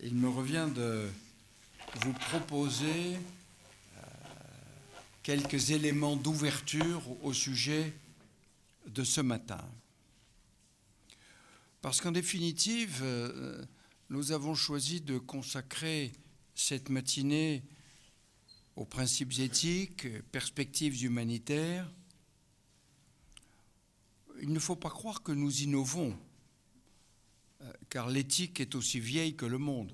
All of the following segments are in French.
il me revient de vous proposer quelques éléments d'ouverture au sujet de ce matin. Parce qu'en définitive, nous avons choisi de consacrer cette matinée aux principes éthiques, perspectives humanitaires. Il ne faut pas croire que nous innovons, car l'éthique est aussi vieille que le monde.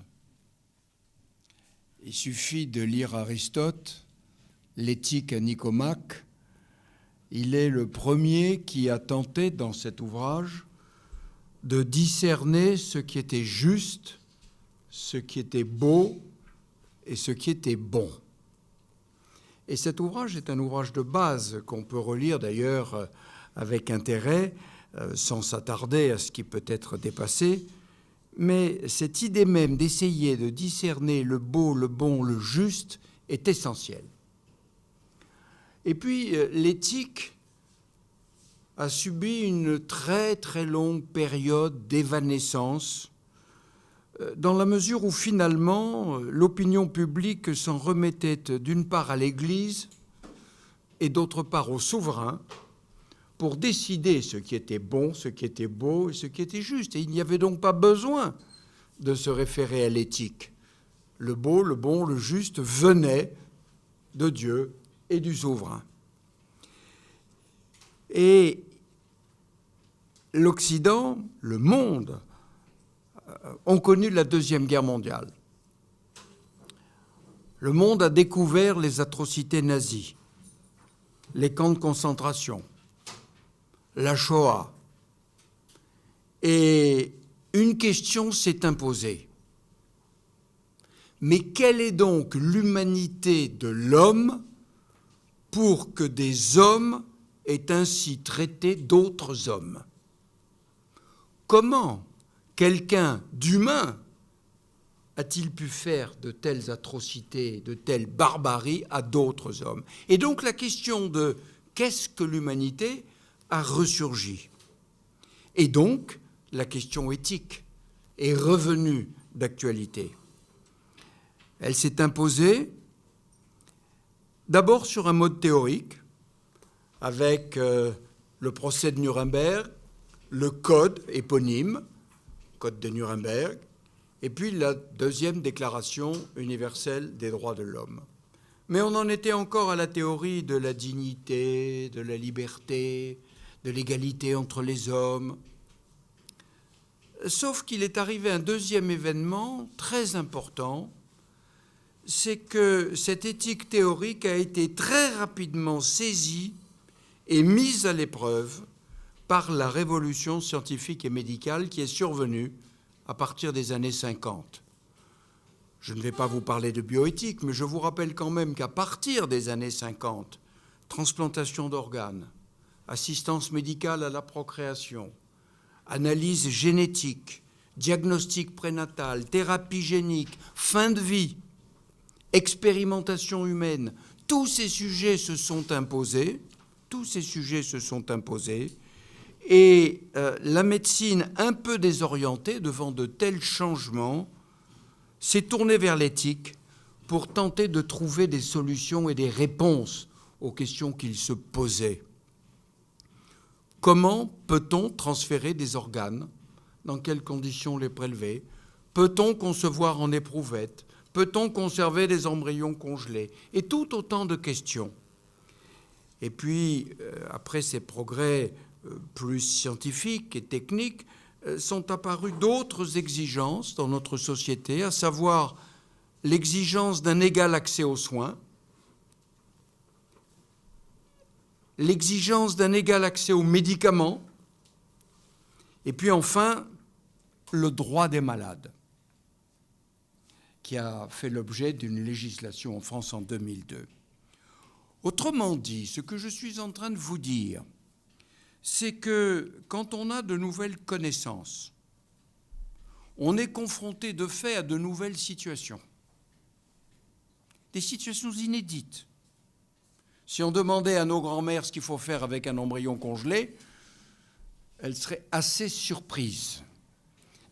Il suffit de lire Aristote, l'éthique à Nicomaque. Il est le premier qui a tenté dans cet ouvrage de discerner ce qui était juste, ce qui était beau et ce qui était bon. Et cet ouvrage est un ouvrage de base qu'on peut relire d'ailleurs avec intérêt, sans s'attarder à ce qui peut être dépassé. Mais cette idée même d'essayer de discerner le beau, le bon, le juste est essentielle. Et puis l'éthique a subi une très très longue période d'évanescence, dans la mesure où finalement l'opinion publique s'en remettait d'une part à l'Église et d'autre part au souverain pour décider ce qui était bon, ce qui était beau et ce qui était juste. Et il n'y avait donc pas besoin de se référer à l'éthique. Le beau, le bon, le juste venait de Dieu et du souverain. Et l'Occident, le monde, ont connu la Deuxième Guerre mondiale. Le monde a découvert les atrocités nazies, les camps de concentration, la Shoah. Et une question s'est imposée. Mais quelle est donc l'humanité de l'homme pour que des hommes aient ainsi traité d'autres hommes? Comment quelqu'un d'humain a-t-il pu faire de telles atrocités, de telles barbaries à d'autres hommes? Et donc la question de qu'est-ce que l'humanité a ressurgi. Et donc la question éthique est revenue d'actualité. Elle s'est imposée d'abord sur un mode théorique, avec le procès de Nuremberg, le code éponyme, code de Nuremberg, et puis la deuxième déclaration universelle des droits de l'homme. Mais on en était encore à la théorie de la dignité, de la liberté, de l'égalité entre les hommes. Sauf qu'il est arrivé un deuxième événement très important, c'est que cette éthique théorique a été très rapidement saisie et mise à l'épreuve par la révolution scientifique et médicale qui est survenue à partir des années 50. Je ne vais pas vous parler de bioéthique, mais je vous rappelle quand même qu'à partir des années 50, transplantation d'organes, assistance médicale à la procréation, analyse génétique, diagnostic prénatal, thérapie génique, fin de vie, expérimentation humaine, tous ces sujets se sont imposés, et la médecine, un peu désorientée devant de tels changements, s'est tournée vers l'éthique pour tenter de trouver des solutions et des réponses aux questions qu'il se posait. Comment peut-on transférer des organes? Dans quelles conditions les prélever? Peut-on concevoir en éprouvette? Peut-on conserver des embryons congelés? Et tout autant de questions. Et puis, après ces progrès plus scientifiques et techniques, sont apparues d'autres exigences dans notre société, à savoir l'exigence d'un égal accès aux soins, l'exigence d'un égal accès aux médicaments, et puis enfin, le droit des malades, qui a fait l'objet d'une législation en France en 2002. Autrement dit, ce que je suis en train de vous dire, c'est que quand on a de nouvelles connaissances, on est confronté de fait à de nouvelles situations, des situations inédites. Si on demandait à nos grands-mères ce qu'il faut faire avec un embryon congelé, elles seraient assez surprises.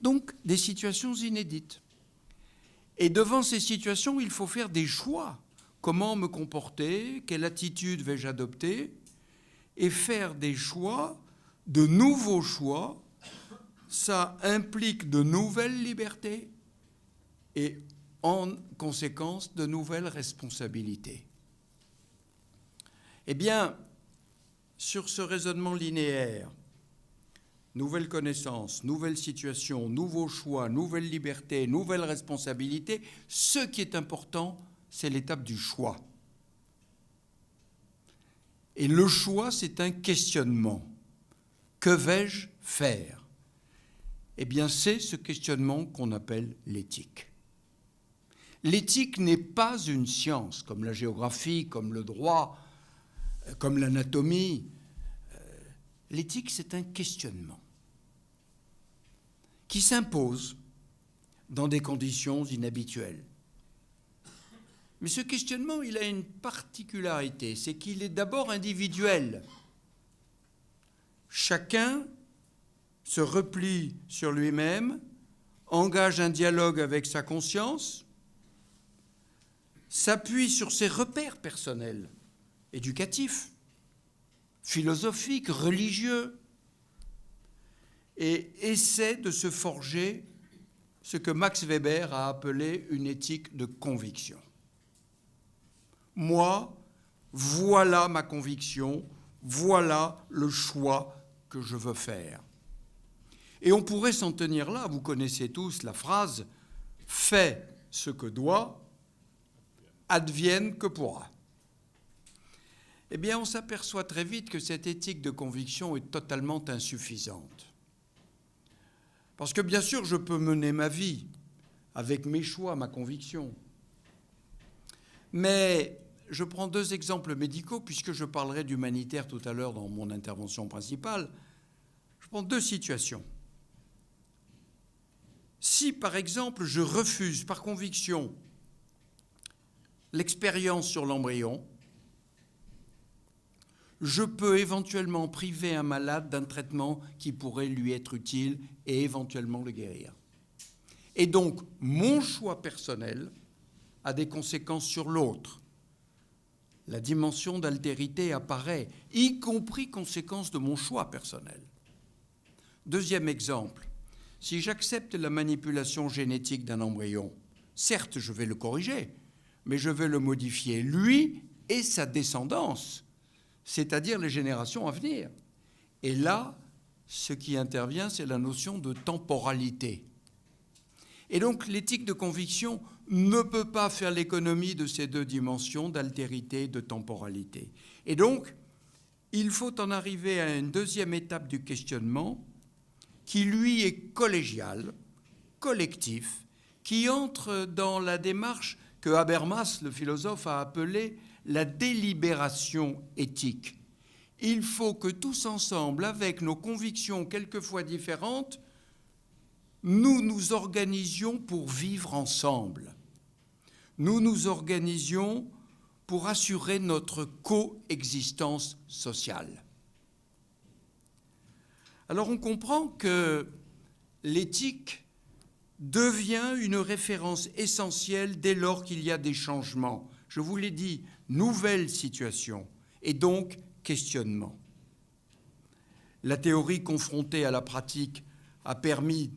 Donc, des situations inédites. Et devant ces situations, il faut faire des choix. Comment me comporter? Quelle attitude vais-je adopter? Et faire des choix, de nouveaux choix, ça implique de nouvelles libertés et en conséquence de nouvelles responsabilités. Eh bien, sur ce raisonnement linéaire, nouvelles connaissances, nouvelles situations, nouveaux choix, nouvelles libertés, nouvelles responsabilités, ce qui est important, c'est l'étape du choix. Et le choix, c'est un questionnement. Que vais-je faire? Eh bien, c'est ce questionnement qu'on appelle l'éthique. L'éthique n'est pas une science, comme la géographie, comme le droit, comme l'anatomie. L'éthique, c'est un questionnement qui s'impose dans des conditions inhabituelles. Mais ce questionnement, il a une particularité, c'est qu'il est d'abord individuel. Chacun se replie sur lui-même, engage un dialogue avec sa conscience, s'appuie sur ses repères personnels, éducatifs, philosophiques, religieux, et essaie de se forger ce que Max Weber a appelé une éthique de conviction. Moi, voilà ma conviction, voilà le choix que je veux faire. Et on pourrait s'en tenir là, vous connaissez tous la phrase « fais ce que doit, advienne que pourra ». Eh bien, on s'aperçoit très vite que cette éthique de conviction est totalement insuffisante. Parce que bien sûr, je peux mener ma vie avec mes choix, ma conviction. Mais je prends deux exemples médicaux, puisque je parlerai d'humanitaire tout à l'heure dans mon intervention principale. Je prends deux situations. Si, par exemple, je refuse par conviction l'expérience sur l'embryon, je peux éventuellement priver un malade d'un traitement qui pourrait lui être utile et éventuellement le guérir. Et donc, mon choix personnel a des conséquences sur l'autre. La dimension d'altérité apparaît, y compris conséquence de mon choix personnel. Deuxième exemple, si j'accepte la manipulation génétique d'un embryon, certes, je vais le corriger, mais je vais le modifier, lui et sa descendance, c'est-à-dire les générations à venir. Et là, ce qui intervient, c'est la notion de temporalité. Et donc, l'éthique de conviction ne peut pas faire l'économie de ces deux dimensions d'altérité et de temporalité. Et donc, il faut en arriver à une deuxième étape du questionnement qui, lui, est collégial, collectif, qui entre dans la démarche que Habermas, le philosophe, a appelée la délibération éthique. Il faut que tous ensemble, avec nos convictions quelquefois différentes, nous nous organisions pour vivre ensemble. Nous nous organisions pour assurer notre coexistence sociale. Alors on comprend que l'éthique devient une référence essentielle dès lors qu'il y a des changements. Je vous l'ai dit, nouvelle situation et donc questionnement. La théorie confrontée à la pratique a permis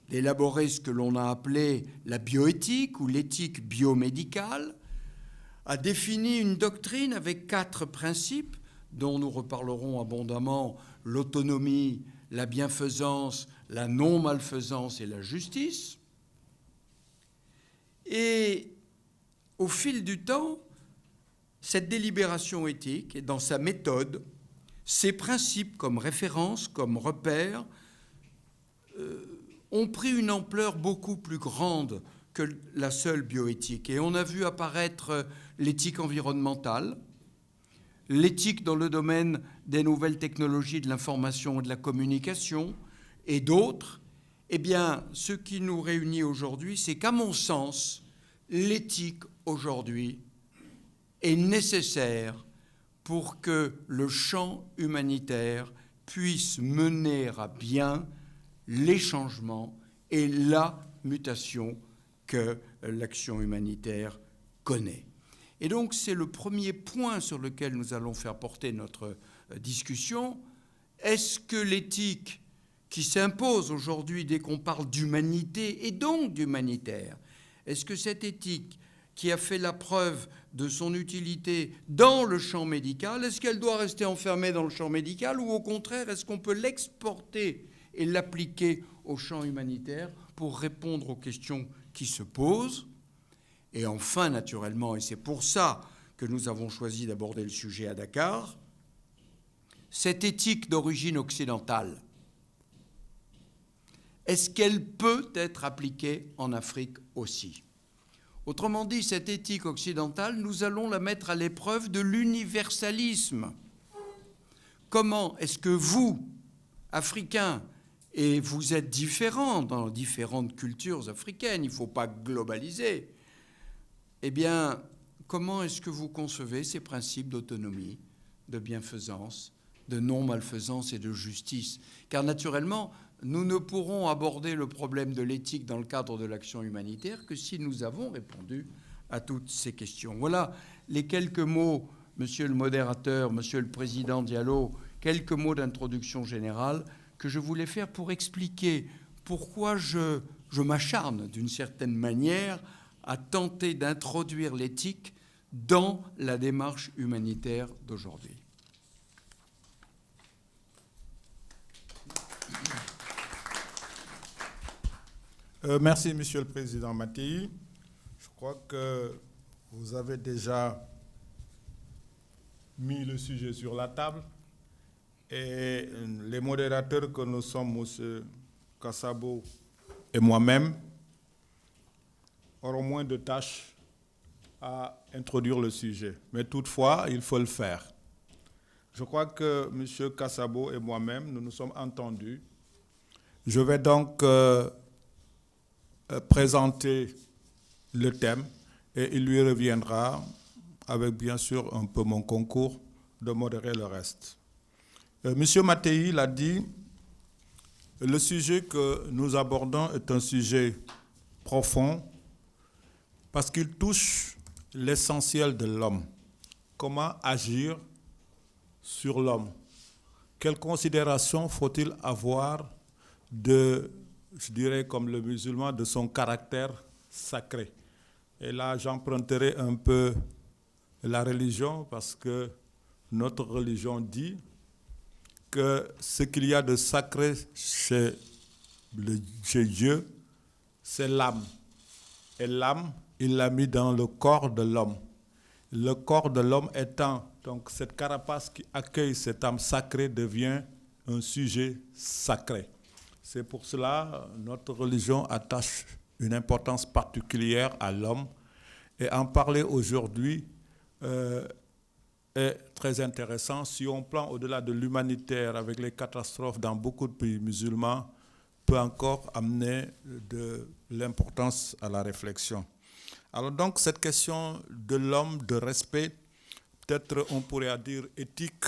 d'élaborer ce que l'on a appelé la bioéthique ou l'éthique biomédicale, a défini une doctrine avec 4 principes dont nous reparlerons abondamment: l'autonomie, la bienfaisance, la non-malfaisance et la justice. Et au fil du temps, cette délibération éthique et dans sa méthode, ces principes comme référence, comme repère, ont pris une ampleur beaucoup plus grande que la seule bioéthique. Et on a vu apparaître l'éthique environnementale, l'éthique dans le domaine des nouvelles technologies de l'information et de la communication, et d'autres. Eh bien, ce qui nous réunit aujourd'hui, c'est qu'à mon sens, l'éthique aujourd'hui est nécessaire pour que le champ humanitaire puisse mener à bien les changements et la mutation que l'action humanitaire connaît. Et donc c'est le premier point sur lequel nous allons faire porter notre discussion. Est-ce que l'éthique qui s'impose aujourd'hui dès qu'on parle d'humanité et donc d'humanitaire, est-ce que cette éthique qui a fait la preuve de son utilité dans le champ médical, est-ce qu'elle doit rester enfermée dans le champ médical ou au contraire, est-ce qu'on peut l'exporter et l'appliquer au champ humanitaire pour répondre aux questions qui se posent? Et enfin, naturellement, et c'est pour ça que nous avons choisi d'aborder le sujet à Dakar, cette éthique d'origine occidentale, est-ce qu'elle peut être appliquée en Afrique aussi? Autrement dit, cette éthique occidentale, nous allons la mettre à l'épreuve de l'universalisme. Comment est-ce que vous, Africains, et vous êtes différents dans différentes cultures africaines, il ne faut pas globaliser, eh bien, comment est-ce que vous concevez ces principes d'autonomie, de bienfaisance, de non-malfaisance et de justice? Car naturellement, nous ne pourrons aborder le problème de l'éthique dans le cadre de l'action humanitaire que si nous avons répondu à toutes ces questions. Voilà les quelques mots, Monsieur le modérateur, Monsieur le Président Diallo, quelques mots d'introduction générale que je voulais faire pour expliquer pourquoi je m'acharne d'une certaine manière à tenter d'introduire l'éthique dans la démarche humanitaire d'aujourd'hui. Merci, Monsieur le Président Mattei. Je crois que vous avez déjà mis le sujet sur la table et les modérateurs que nous sommes, M. Kassabo et moi-même, auront moins de tâches à introduire le sujet. Mais toutefois, il faut le faire. Je crois que M. Kassabo et moi-même, nous nous sommes entendus. Je vais donc présenter le thème et il lui reviendra, avec bien sûr un peu mon concours, de modérer le reste. Monsieur Mattei l'a dit, le sujet que nous abordons est un sujet profond parce qu'il touche l'essentiel de l'homme. Comment agir sur l'homme? Quelle considération faut-il avoir de, je dirais comme le musulman, de son caractère sacré? Et là, j'emprunterai un peu la religion parce que notre religion dit que ce qu'il y a de sacré chez Dieu, c'est l'âme. Et l'âme, il l'a mis dans le corps de l'homme. Le corps de l'homme étant, donc cette carapace qui accueille cette âme sacrée devient un sujet sacré. C'est pour cela que notre religion attache une importance particulière à l'homme. Et en parler aujourd'hui est très intéressant. Si on prend au-delà de l'humanitaire avec les catastrophes dans beaucoup de pays musulmans, peut encore amener de l'importance à la réflexion. Alors donc cette question de l'homme, de respect, peut-être on pourrait dire éthique,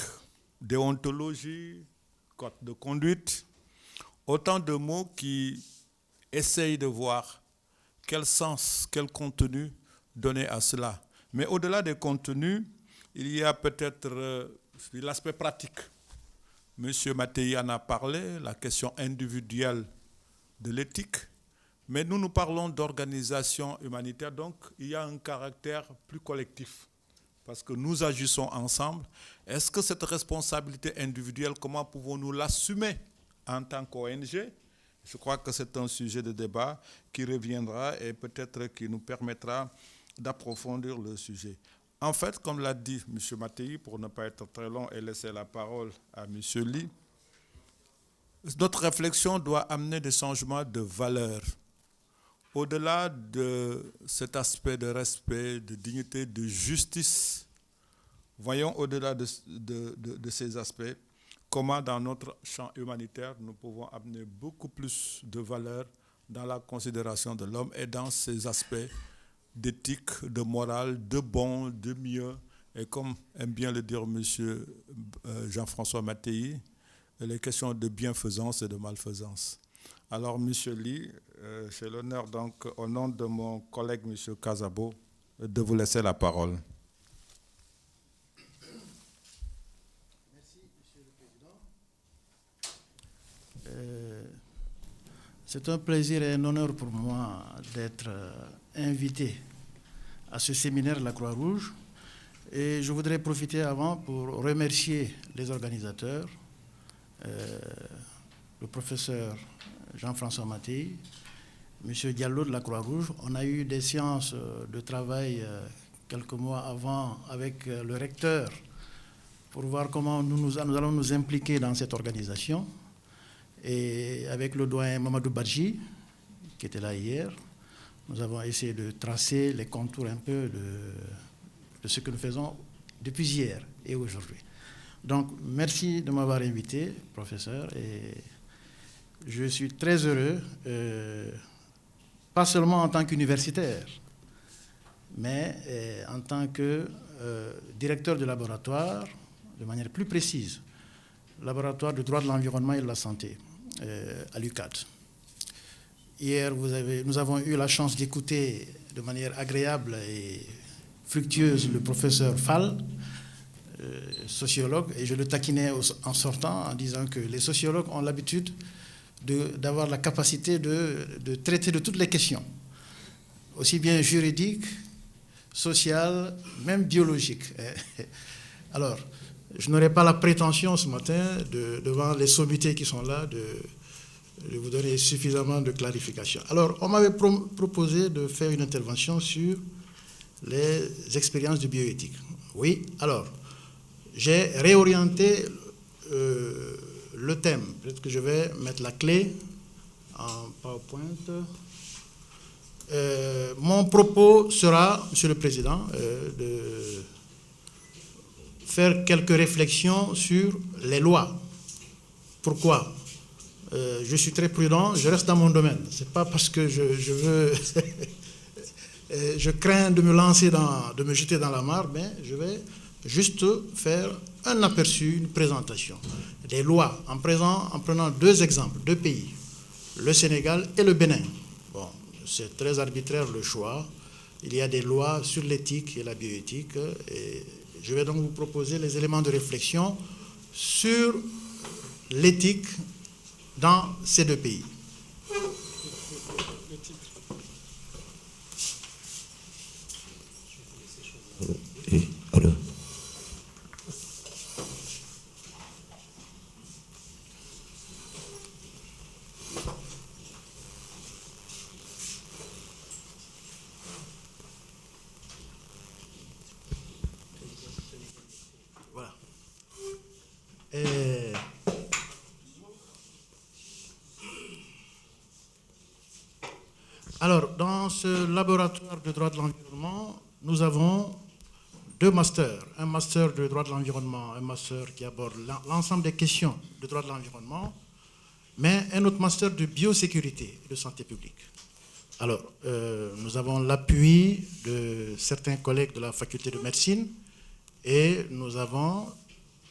déontologie, code de conduite, autant de mots qui essayent de voir quel sens, quel contenu donner à cela. Mais au-delà des contenus, il y a peut-être l'aspect pratique. Monsieur Mattei en a parlé, la question individuelle de l'éthique. Mais nous parlons d'organisation humanitaire, donc il y a un caractère plus collectif. Parce que nous agissons ensemble. Est-ce que cette responsabilité individuelle, comment pouvons-nous l'assumer en tant qu'ONG? Je crois que c'est un sujet de débat qui reviendra et peut-être qui nous permettra d'approfondir le sujet. En fait, comme l'a dit M. Mattei, pour ne pas être très long et laisser la parole à M. Ly, notre réflexion doit amener des changements de valeurs. Au-delà de cet aspect de respect, de dignité, de justice, voyons au-delà de ces aspects, comment dans notre champ humanitaire, nous pouvons amener beaucoup plus de valeurs dans la considération de l'homme et dans ces aspects d'éthique, de morale, de bon, de mieux. Et comme aime bien le dire M. Jean-François Mattei, les questions de bienfaisance et de malfaisance. Alors, M. Ly, c'est l'honneur, donc, au nom de mon collègue, M. Casabo, de vous laisser la parole. Merci, M. le Président. C'est un plaisir et un honneur pour moi d'être invité à ce séminaire de la Croix-Rouge. Et je voudrais profiter avant pour remercier les organisateurs, le professeur Jean-François Mattei, M. Diallo de la Croix-Rouge. On a eu des séances de travail quelques mois avant avec le recteur pour voir comment nous allons nous impliquer dans cette organisation. Et avec le doyen Mamadou Badji, qui était là hier, nous avons essayé de tracer les contours un peu de ce que nous faisons depuis hier et aujourd'hui. Donc, merci de m'avoir invité, professeur, et je suis très heureux, pas seulement en tant qu'universitaire, mais en tant que directeur de laboratoire, de manière plus précise, laboratoire de droit de l'environnement et de la santé à l'UQAD. Hier, nous avons eu la chance d'écouter de manière agréable et fructueuse le professeur Fall, sociologue, et je le taquinais en sortant en disant que les sociologues ont l'habitude d'avoir la capacité de traiter de toutes les questions, aussi bien juridiques, sociales, même biologiques. Alors, je n'aurai pas la prétention ce matin, devant les sommités qui sont là, de vous donner suffisamment de clarifications. Alors, on m'avait proposé de faire une intervention sur les expériences de bioéthique. Oui, alors, j'ai réorienté le thème. Peut-être que je vais mettre la clé en PowerPoint. Mon propos sera, Monsieur le Président, de faire quelques réflexions sur les lois. Pourquoi? Je suis très prudent, je reste dans mon domaine. Ce n'est pas parce que je veux... je crains de me lancer de me jeter dans la mare, mais je vais juste faire un aperçu, une présentation des lois, en prenant deux exemples, deux pays, le Sénégal et le Bénin. Bon, c'est très arbitraire le choix. Il y a des lois sur l'éthique et la bioéthique, et je vais donc vous proposer les éléments de réflexion sur l'éthique dans ces deux pays. Alors. Voilà. Alors, dans ce laboratoire de droit de l'environnement, nous avons deux masters. Un master de droit de l'environnement, un master qui aborde l'ensemble des questions de droit de l'environnement, mais un autre master de biosécurité et de santé publique. Alors, nous avons l'appui de certains collègues de la faculté de médecine et nous avons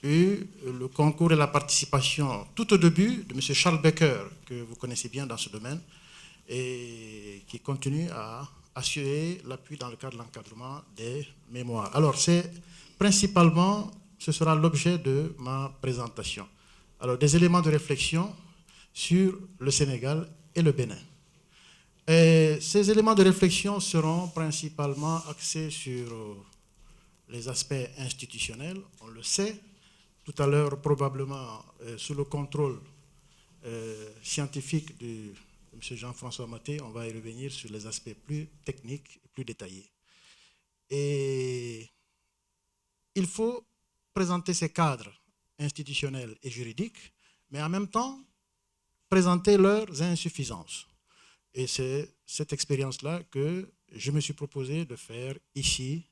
eu le concours et la participation tout au début de M. Charles Becker, que vous connaissez bien dans ce domaine, et qui continue à assurer l'appui dans le cadre de l'encadrement des mémoires. Alors, principalement, ce sera l'objet de ma présentation. Alors, des éléments de réflexion sur le Sénégal et le Bénin. Et ces éléments de réflexion seront principalement axés sur les aspects institutionnels, on le sait. Tout à l'heure, probablement, sous le contrôle scientifique de M. Jean-François Mattei, on va y revenir sur les aspects plus techniques et plus détaillés. Et il faut présenter ces cadres institutionnels et juridiques, mais en même temps, présenter leurs insuffisances. Et c'est cette expérience-là que je me suis proposé de faire ici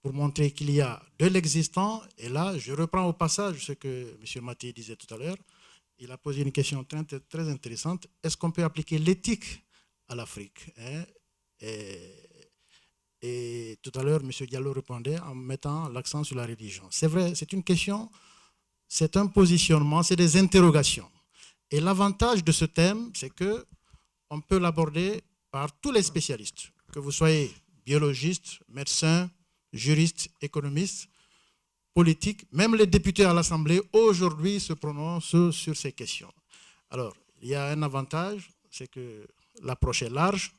pour montrer qu'il y a de l'existant. Et là, je reprends au passage ce que M. Mattei disait tout à l'heure. Il a posé une question très intéressante. Est-ce qu'on peut appliquer l'éthique à l'Afrique, hein? Et tout à l'heure, M. Diallo répondait en mettant l'accent sur la religion. C'est vrai, c'est une question, c'est un positionnement, c'est des interrogations. Et l'avantage de ce thème, c'est qu'on peut l'aborder par tous les spécialistes, que vous soyez biologiste, médecin, juriste, économiste, politique, même les députés à l'Assemblée aujourd'hui se prononcent sur ces questions. Alors, il y a un avantage, c'est que l'approche est large,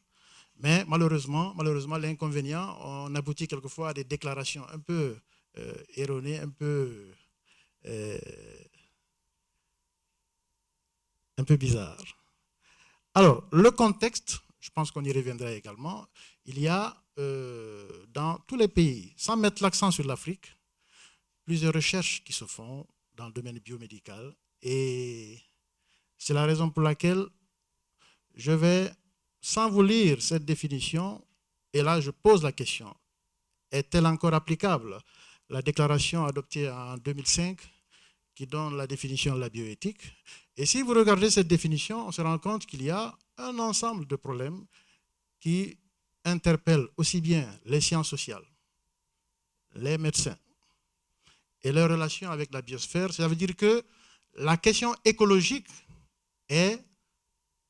mais malheureusement l'inconvénient, on aboutit quelquefois à des déclarations un peu erronées, un peu bizarres. Alors, le contexte, je pense qu'on y reviendra également, il y a dans tous les pays, sans mettre l'accent sur l'Afrique, plusieurs recherches qui se font dans le domaine biomédical, et c'est la raison pour laquelle je vais, sans vous lire cette définition, et là je pose la question, est-elle encore applicable? La déclaration adoptée en 2005 qui donne la définition de la bioéthique. Et si vous regardez cette définition, on se rend compte qu'il y a un ensemble de problèmes qui interpellent aussi bien les sciences sociales, les médecins et leurs relations avec la biosphère. Ça veut dire que la question écologique est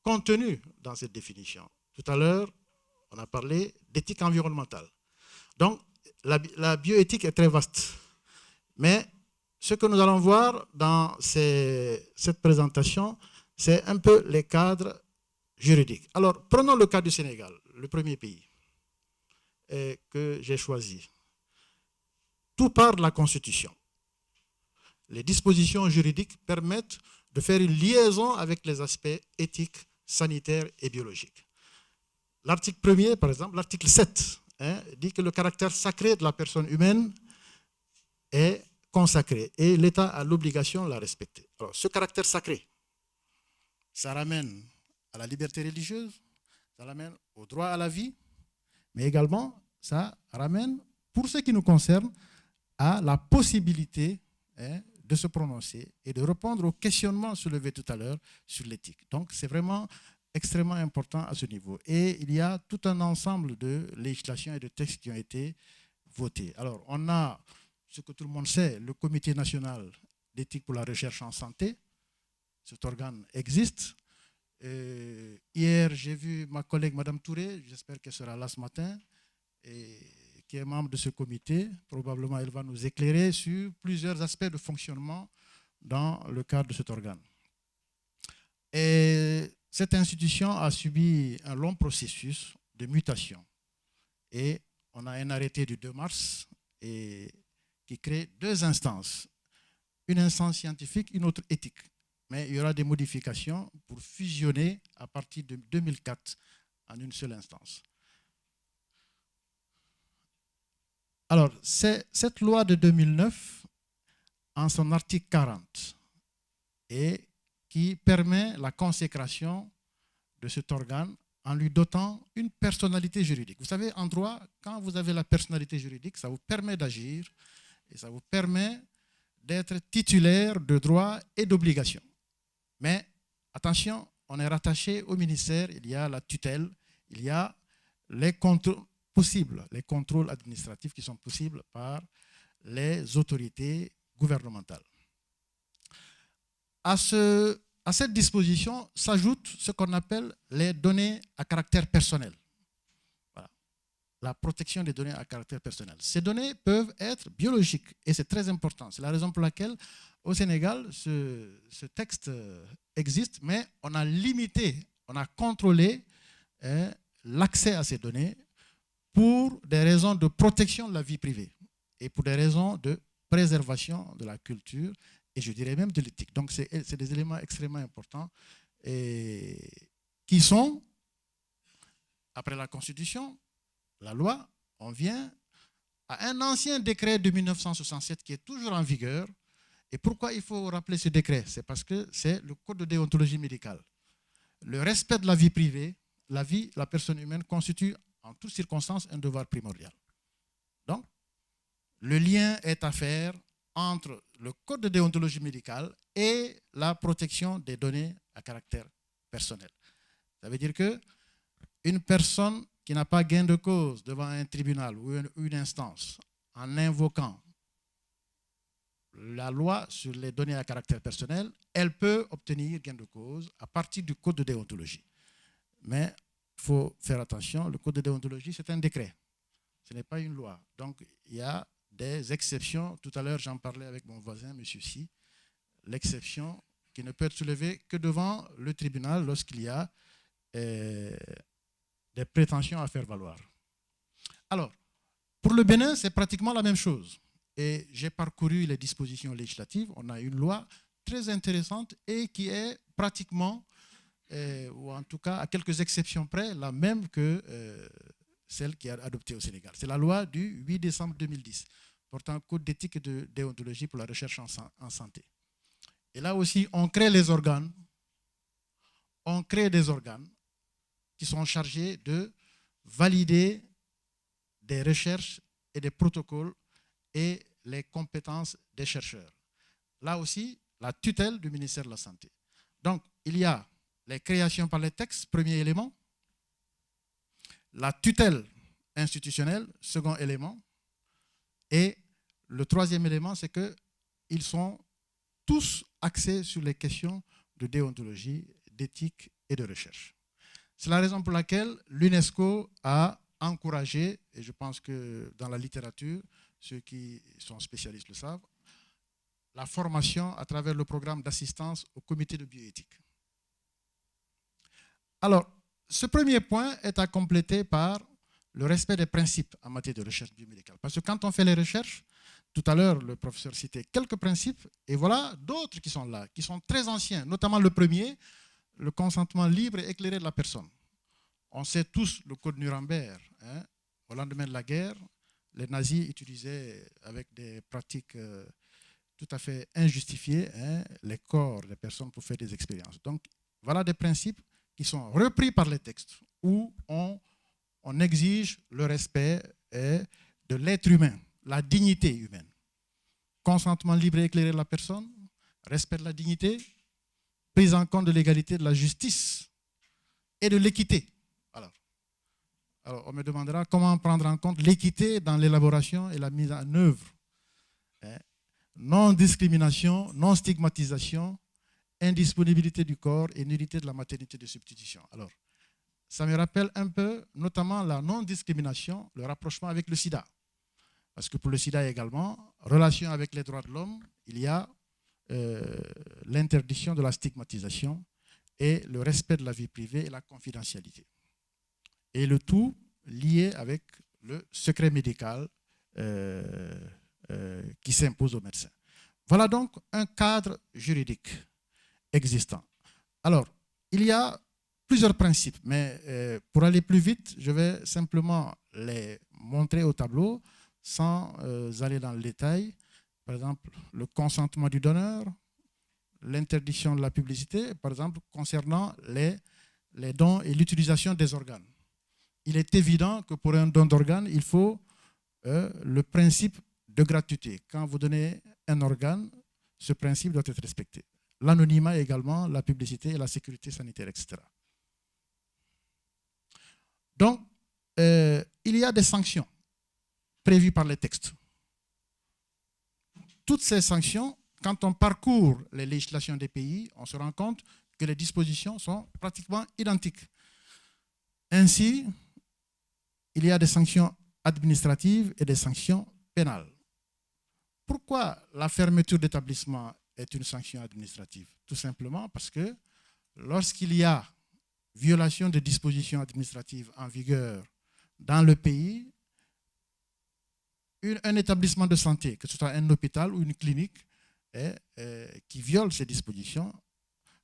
contenue dans cette définition. Tout à l'heure, on a parlé d'éthique environnementale. Donc, la bioéthique est très vaste. Mais ce que nous allons voir dans cette présentation, c'est un peu les cadres juridiques. Alors, prenons le cas du Sénégal, le premier pays que j'ai choisi. Tout part de la Constitution. Les dispositions juridiques permettent de faire une liaison avec les aspects éthiques, sanitaires et biologiques. L'article 1er, par exemple, l'article 7, dit que le caractère sacré de la personne humaine est consacré et l'État a l'obligation de la respecter. Alors, ce caractère sacré, ça ramène à la liberté religieuse, ça ramène au droit à la vie, mais également, ça ramène, pour ce qui nous concerne, à la possibilité de se prononcer et de répondre aux questionnements soulevés tout à l'heure sur l'éthique. Donc, c'est vraiment extrêmement important à ce niveau. Et il y a tout un ensemble de législations et de textes qui ont été votés. Alors, on a, ce que tout le monde sait, le Comité national d'éthique pour la recherche en santé. Cet organe existe. Hier, j'ai vu ma collègue Madame Touré, j'espère qu'elle sera là ce matin, et qui est membre de ce comité. Probablement, elle va nous éclairer sur plusieurs aspects de fonctionnement dans le cadre de cet organe. Et cette institution a subi un long processus de mutation. Et on a un arrêté du 2 mars qui crée deux instances. Une instance scientifique, une autre éthique. Mais il y aura des modifications pour fusionner à partir de 2004 en une seule instance. Alors, c'est cette loi de 2009, en son article 40, et qui permet la consécration de cet organe en lui dotant une personnalité juridique. Vous savez, en droit, quand vous avez la personnalité juridique, ça vous permet d'agir et ça vous permet d'être titulaire de droits et d'obligations. Mais attention, on est rattaché au ministère, il y a la tutelle, il y a les contrôles possibles, les contrôles administratifs qui sont possibles par les autorités gouvernementales. À cette disposition s'ajoute ce qu'on appelle les données à caractère personnel. Voilà. La protection des données à caractère personnel. Ces données peuvent être biologiques et c'est très important. C'est la raison pour laquelle au Sénégal, ce texte existe, mais on a limité, on a contrôlé l'accès à ces données pour des raisons de protection de la vie privée et pour des raisons de préservation de la culture et je dirais même de l'éthique. Donc c'est des éléments extrêmement importants et qui sont, après la Constitution, la loi, on vient à un ancien décret de 1967 qui est toujours en vigueur. Et pourquoi il faut rappeler ce décret? C'est parce que c'est le code de déontologie médicale. Le respect de la vie privée, la personne humaine constitue en toutes circonstances un devoir primordial. Donc, le lien est à faire entre le code de déontologie médicale et la protection des données à caractère personnel. Ça veut dire qu'une personne qui n'a pas gain de cause devant un tribunal ou une instance en invoquant la loi sur les données à caractère personnel, elle peut obtenir gain de cause à partir du code de déontologie. Mais il faut faire attention, le code de déontologie, c'est un décret. Ce n'est pas une loi. Donc, il y a des exceptions. Tout à l'heure, j'en parlais avec mon voisin, M. Si. L'exception qui ne peut être soulevée que devant le tribunal lorsqu'il y a des prétentions à faire valoir. Alors, pour le Bénin, c'est pratiquement la même chose. Et j'ai parcouru les dispositions législatives. On a une loi très intéressante et qui est pratiquement, ou en tout cas à quelques exceptions près, la même que celle qui est adoptée au Sénégal. C'est la loi du 8 décembre 2010, portant un code d'éthique et de déontologie pour la recherche en santé. Et là aussi, on crée les organes. On crée des organes qui sont chargés de valider des recherches et des protocoles et les compétences des chercheurs. Là aussi, la tutelle du ministère de la Santé. Donc, il y a les créations par les textes, premier élément. La tutelle institutionnelle, second élément. Et le troisième élément, c'est qu'ils sont tous axés sur les questions de déontologie, d'éthique et de recherche. C'est la raison pour laquelle l'UNESCO a encouragé, et je pense que dans la littérature, ceux qui sont spécialistes le savent, la formation à travers le programme d'assistance au comité de bioéthique. Alors, ce premier point est à compléter par le respect des principes en matière de recherche biomédicale. Parce que quand on fait les recherches, tout à l'heure, le professeur citait quelques principes, et voilà d'autres qui sont là, qui sont très anciens, notamment le premier, le consentement libre et éclairé de la personne. On sait tous le code Nuremberg. Hein, au lendemain de la guerre, les nazis utilisaient avec des pratiques tout à fait injustifiées les corps des personnes pour faire des expériences. Donc, voilà des principes qui sont repris par les textes où on exige le respect de l'être humain, la dignité humaine. Consentement libre et éclairé de la personne, respect de la dignité, prise en compte de l'égalité, de la justice et de l'équité. Alors, on me demandera comment prendre en compte l'équité dans l'élaboration et la mise en œuvre. Non-discrimination, non-stigmatisation, indisponibilité du corps et nullité de la maternité de substitution. Alors, ça me rappelle un peu, notamment la non-discrimination, le rapprochement avec le sida. Parce que pour le sida également, relation avec les droits de l'homme, il y a l'interdiction de la stigmatisation et le respect de la vie privée et la confidentialité. Et le tout lié avec le secret médical qui s'impose aux médecins. Voilà donc un cadre juridique existant. Alors, il y a plusieurs principes, mais pour aller plus vite, je vais simplement les montrer au tableau sans aller dans le détail. Par exemple, le consentement du donneur, l'interdiction de la publicité, par exemple, concernant les dons et l'utilisation des organes. Il est évident que pour un don d'organe, il faut le principe de gratuité. Quand vous donnez un organe, ce principe doit être respecté. L'anonymat également, la publicité et la sécurité sanitaire, etc. Donc, il y a des sanctions prévues par les textes. Toutes ces sanctions, quand on parcourt les législations des pays, on se rend compte que les dispositions sont pratiquement identiques. Ainsi, il y a des sanctions administratives et des sanctions pénales. Pourquoi la fermeture d'établissement est une sanction administrative? Tout simplement parce que lorsqu'il y a violation de dispositions administratives en vigueur dans le pays, un établissement de santé, que ce soit un hôpital ou une clinique, qui viole ces dispositions,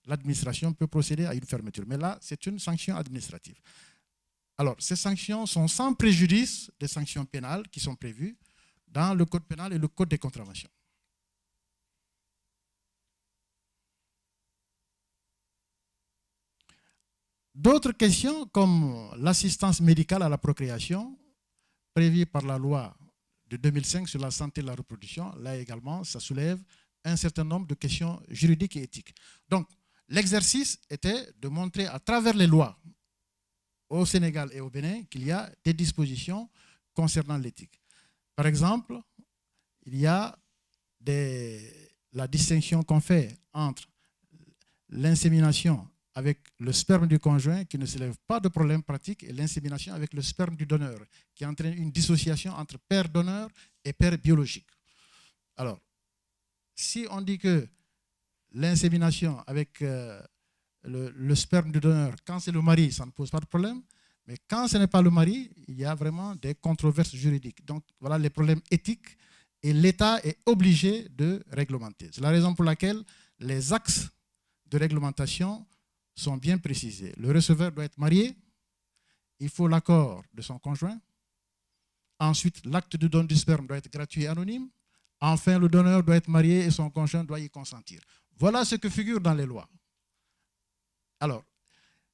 l'administration peut procéder à une fermeture. Mais là, c'est une sanction administrative. Alors, ces sanctions sont sans préjudice des sanctions pénales qui sont prévues dans le code pénal et le code des contraventions. D'autres questions, comme l'assistance médicale à la procréation, prévue par la loi de 2005 sur la santé et la reproduction, là également, ça soulève un certain nombre de questions juridiques et éthiques. Donc, l'exercice était de montrer à travers les lois au Sénégal et au Bénin qu'il y a des dispositions concernant l'éthique. Par exemple, il y a la distinction qu'on fait entre l'insémination avec le sperme du conjoint qui ne soulève pas de problème pratique et l'insémination avec le sperme du donneur qui entraîne une dissociation entre père donneur et père biologique. Alors, si on dit que l'insémination avec le sperme du donneur, quand c'est le mari, ça ne pose pas de problème, mais quand ce n'est pas le mari, il y a vraiment des controverses juridiques. Donc, voilà les problèmes éthiques et l'État est obligé de réglementer. C'est la raison pour laquelle les axes de réglementation sont bien précisés. Le receveur doit être marié, il faut l'accord de son conjoint. Ensuite, l'acte de don du sperme doit être gratuit et anonyme. Enfin, le donneur doit être marié et son conjoint doit y consentir. Voilà ce que figure dans les lois. Alors,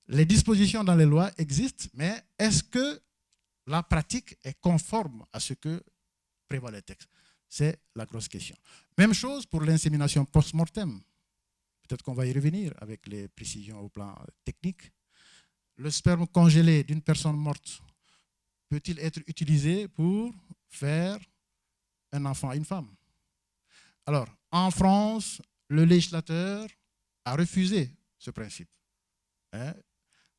les dispositions dans les lois existent, mais est-ce que la pratique est conforme à ce que prévoient les textes? C'est la grosse question. Même chose pour l'insémination post-mortem. Peut-être qu'on va y revenir avec les précisions au plan technique. Le sperme congelé d'une personne morte peut-il être utilisé pour faire un enfant à une femme? Alors, en France, le législateur a refusé ce principe.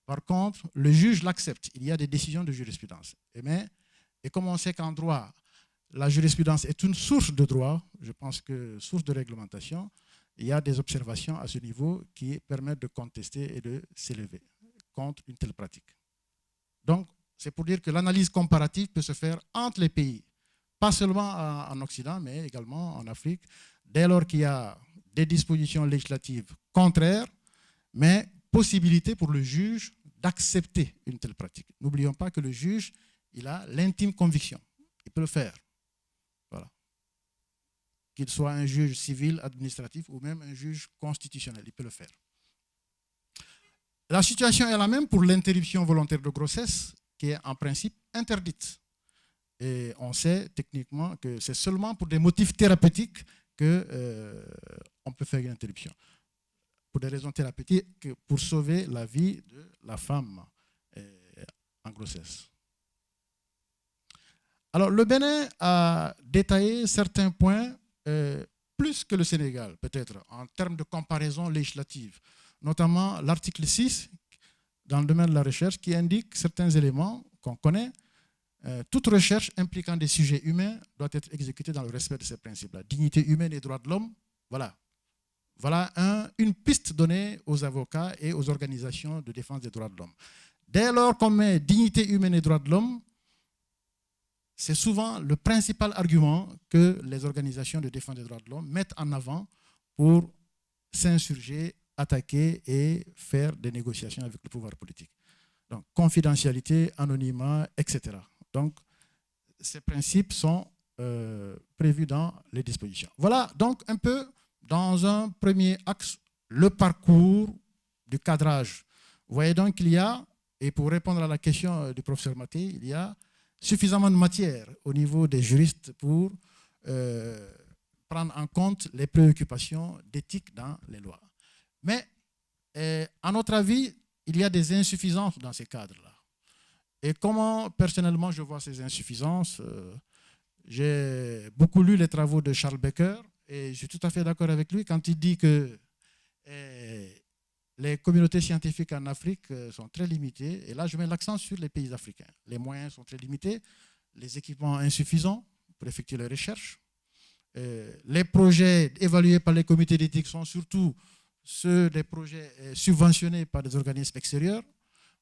Par contre, le juge l'accepte. Il y a des décisions de jurisprudence. Et comme on sait qu'en droit, la jurisprudence est une source de droit, je pense que source de réglementation, il y a des observations à ce niveau qui permettent de contester et de s'élever contre une telle pratique. Donc, c'est pour dire que l'analyse comparative peut se faire entre les pays, pas seulement en Occident, mais également en Afrique, dès lors qu'il y a des dispositions législatives contraires, mais possibilité pour le juge d'accepter une telle pratique. N'oublions pas que le juge, il a l'intime conviction. Il peut le faire. Voilà. Qu'il soit un juge civil, administratif ou même un juge constitutionnel, il peut le faire. La situation est la même pour l'interruption volontaire de grossesse, qui est en principe interdite. Et on sait techniquement que c'est seulement pour des motifs thérapeutiques qu'on peut faire une interruption. Pour des raisons thérapeutiques, pour sauver la vie de la femme en grossesse. Alors, le Bénin a détaillé certains points, plus que le Sénégal, peut-être, en termes de comparaison législative, notamment l'article 6, dans le domaine de la recherche, qui indique certains éléments qu'on connaît. Toute recherche impliquant des sujets humains doit être exécutée dans le respect de ces principes-là. Dignité humaine et droits de l'homme, voilà. Voilà une piste donnée aux avocats et aux organisations de défense des droits de l'homme. Dès lors qu'on met dignité humaine et droits de l'homme, c'est souvent le principal argument que les organisations de défense des droits de l'homme mettent en avant pour s'insurger, attaquer et faire des négociations avec le pouvoir politique. Donc, confidentialité, anonymat, etc. Donc, ces principes sont prévus dans les dispositions. Voilà donc un peu, dans un premier axe, le parcours du cadrage. Vous voyez donc qu'il y a, et pour répondre à la question du professeur Maté, il y a suffisamment de matière au niveau des juristes pour prendre en compte les préoccupations d'éthique dans les lois. Mais, à notre avis, il y a des insuffisances dans ces cadres-là. Et comment, personnellement, je vois ces insuffisances, j'ai beaucoup lu les travaux de Charles Becker et je suis tout à fait d'accord avec lui quand il dit que les communautés scientifiques en Afrique sont très limitées. Et là, je mets l'accent sur les pays africains. Les moyens sont très limités, les équipements insuffisants pour effectuer les recherches. Les projets évalués par les comités d'éthique sont surtout ceux des projets subventionnés par des organismes extérieurs.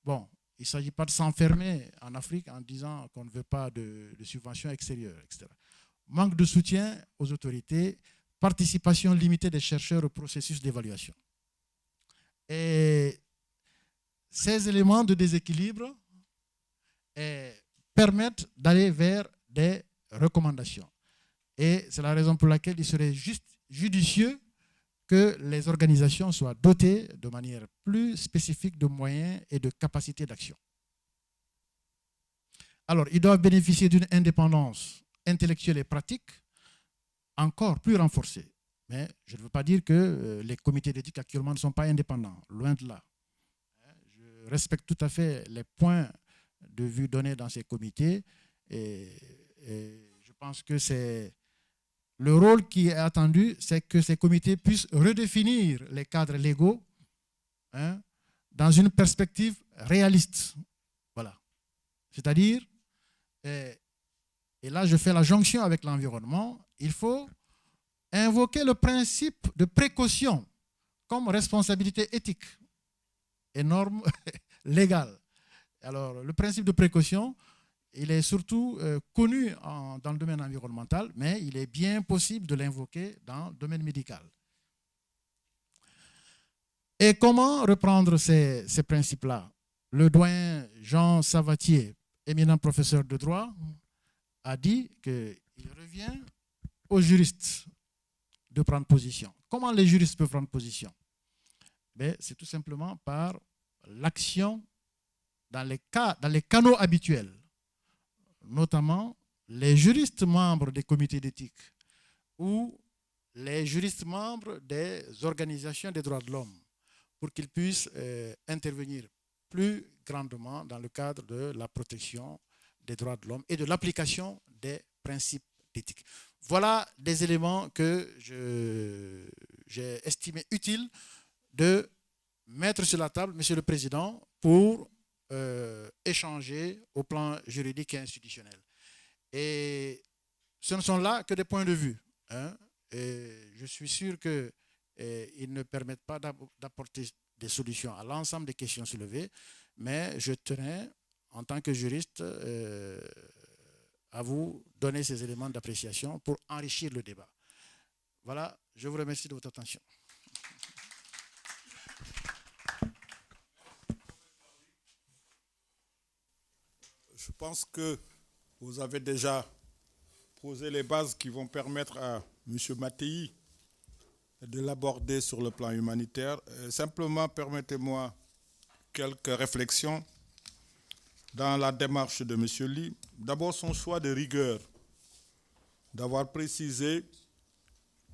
Bon, il ne s'agit pas de s'enfermer en Afrique en disant qu'on ne veut pas de subventions extérieures, etc. Manque de soutien aux autorités, participation limitée des chercheurs au processus d'évaluation. Et ces éléments de déséquilibre permettent d'aller vers des recommandations. Et c'est la raison pour laquelle il serait judicieux que les organisations soient dotées de manière plus spécifique de moyens et de capacités d'action. Alors, ils doivent bénéficier d'une indépendance intellectuelle et pratique encore plus renforcée. Mais je ne veux pas dire que les comités d'éthique actuellement ne sont pas indépendants, loin de là. Je respecte tout à fait les points de vue donnés dans ces comités et je pense que c'est le rôle qui est attendu, c'est que ces comités puissent redéfinir les cadres légaux dans une perspective réaliste. Voilà. C'est-à-dire, et là je fais la jonction avec l'environnement, il faut invoquer le principe de précaution comme responsabilité éthique et norme légale. Alors, le principe de précaution, il est surtout connu dans le domaine environnemental, mais il est bien possible de l'invoquer dans le domaine médical. Et comment reprendre ces principes-là? Le doyen Jean Savatier, éminent professeur de droit, a dit qu'il revient aux juristes de prendre position. Comment les juristes peuvent prendre position? C'est tout simplement par l'action dans les canaux habituels, notamment les juristes membres des comités d'éthique ou les juristes membres des organisations des droits de l'homme, pour qu'ils puissent intervenir plus grandement dans le cadre de la protection des droits de l'homme et de l'application des principes d'éthique. Voilà des éléments que j'ai estimé utiles de mettre sur la table, Monsieur le Président, pour échanger au plan juridique et institutionnel. Et ce ne sont là que des points de vue. Et je suis sûr qu'ils ne permettent pas d'apporter des solutions à l'ensemble des questions soulevées, mais je tenais, en tant que juriste, à vous donner ces éléments d'appréciation pour enrichir le débat. Voilà, je vous remercie de votre attention. Je pense que vous avez déjà posé les bases qui vont permettre à M. Mattei de l'aborder sur le plan humanitaire. Simplement, permettez-moi quelques réflexions dans la démarche de M. Ly. D'abord, son choix de rigueur, d'avoir précisé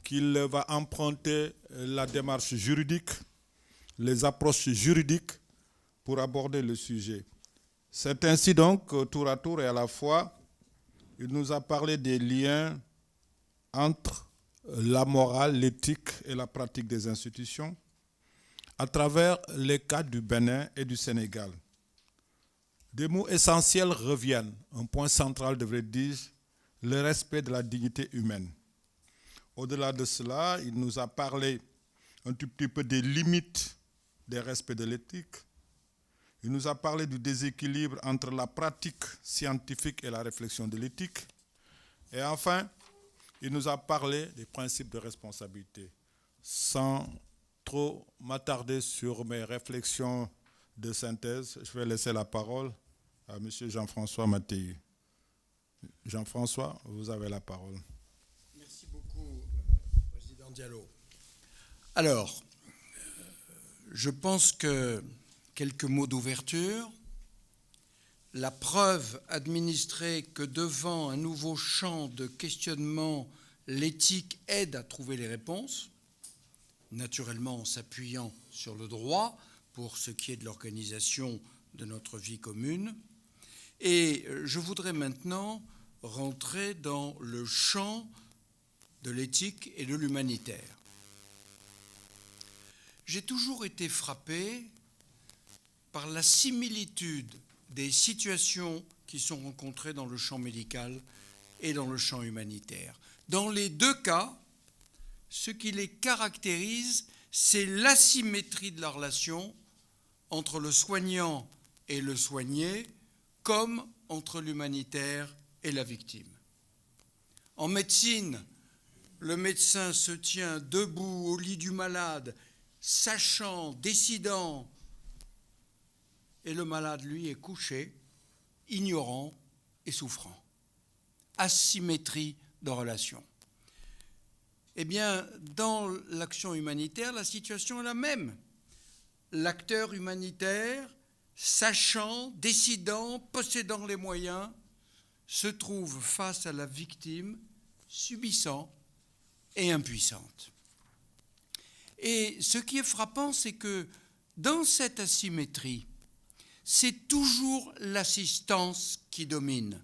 qu'il va emprunter la démarche juridique, les approches juridiques pour aborder le sujet. C'est ainsi donc, tour à tour et à la fois, il nous a parlé des liens entre la morale, l'éthique et la pratique des institutions à travers les cas du Bénin et du Sénégal. Des mots essentiels reviennent. Un point central, devrais-je, le respect de la dignité humaine. Au-delà de cela, il nous a parlé un tout petit peu des limites des respects de l'éthique. Il nous a parlé du déséquilibre entre la pratique scientifique et la réflexion de l'éthique. Et enfin, il nous a parlé des principes de responsabilité. Sans trop m'attarder sur mes réflexions de synthèse, je vais laisser la parole à M. Jean-François Mattei. Jean-François, vous avez la parole. Merci beaucoup, Président Diallo. Alors, je pense que quelques mots d'ouverture. La preuve administrée que devant un nouveau champ de questionnement, l'éthique aide à trouver les réponses, naturellement en s'appuyant sur le droit pour ce qui est de l'organisation de notre vie commune. Et je voudrais maintenant rentrer dans le champ de l'éthique et de l'humanitaire. J'ai toujours été frappé par la similitude des situations qui sont rencontrées dans le champ médical et dans le champ humanitaire. Dans les deux cas, ce qui les caractérise, c'est l'asymétrie de la relation entre le soignant et le soigné, comme entre l'humanitaire et la victime. En médecine, le médecin se tient debout au lit du malade, sachant, décidant, et le malade, lui, est couché, ignorant et souffrant. Asymétrie de relation. Eh bien, dans l'action humanitaire, la situation est la même. L'acteur humanitaire, sachant, décidant, possédant les moyens, se trouve face à la victime, subissant et impuissante. Et ce qui est frappant, c'est que dans cette asymétrie, c'est toujours l'assistance qui domine.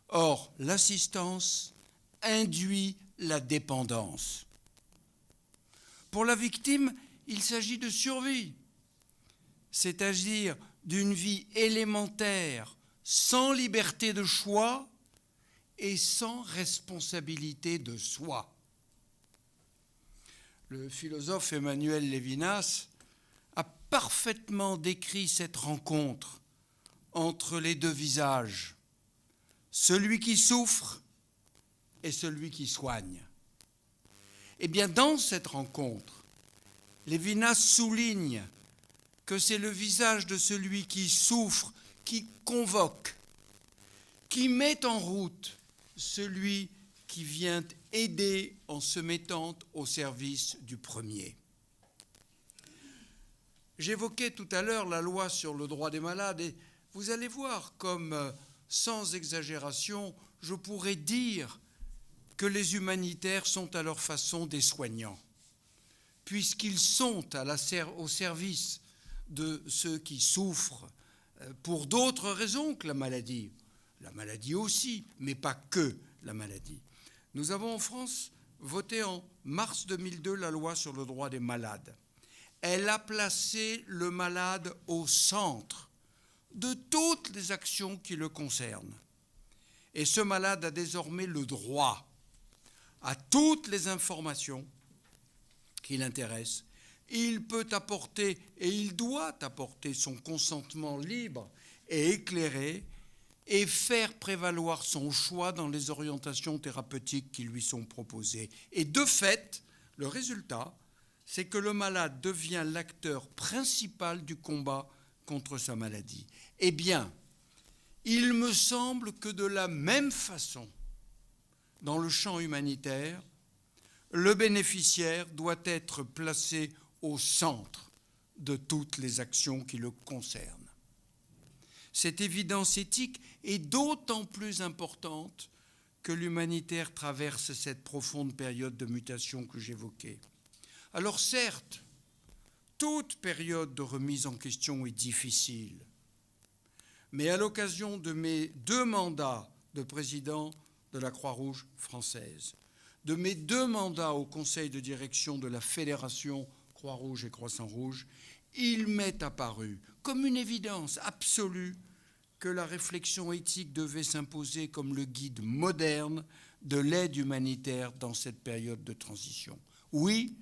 Or, l'assistance induit la dépendance. Pour la victime, il s'agit de survie, c'est-à-dire d'une vie élémentaire, sans liberté de choix et sans responsabilité de soi. Le philosophe Emmanuel Lévinas a parfaitement décrit cette rencontre entre les deux visages, celui qui souffre et celui qui soigne. Eh bien, dans cette rencontre, Lévinas souligne que c'est le visage de celui qui souffre, qui convoque, qui met en route celui qui vient aider en se mettant au service du premier. J'évoquais tout à l'heure la loi sur le droit des malades et vous allez voir comme, sans exagération, je pourrais dire que les humanitaires sont à leur façon des soignants, puisqu'ils sont au service de ceux qui souffrent pour d'autres raisons que la maladie aussi, mais pas que la maladie. Nous avons en France voté en mars 2002 la loi sur le droit des malades. Elle a placé le malade au centre de toutes les actions qui le concernent. Et ce malade a désormais le droit à toutes les informations qui l'intéressent. Il peut apporter et il doit apporter son consentement libre et éclairé et faire prévaloir son choix dans les orientations thérapeutiques qui lui sont proposées. Et de fait, le résultat, c'est que le malade devient l'acteur principal du combat contre sa maladie. Eh bien, il me semble que de la même façon, dans le champ humanitaire, le bénéficiaire doit être placé au centre de toutes les actions qui le concernent. Cette évidence éthique est d'autant plus importante que l'humanitaire traverse cette profonde période de mutation que j'évoquais. Alors certes, toute période de remise en question est difficile, mais à l'occasion de mes 2 mandats de président de la Croix-Rouge française, de mes 2 mandats au conseil de direction de la Fédération Croix-Rouge et Croissant-Rouge, il m'est apparu comme une évidence absolue que la réflexion éthique devait s'imposer comme le guide moderne de l'aide humanitaire dans cette période de transition. Oui,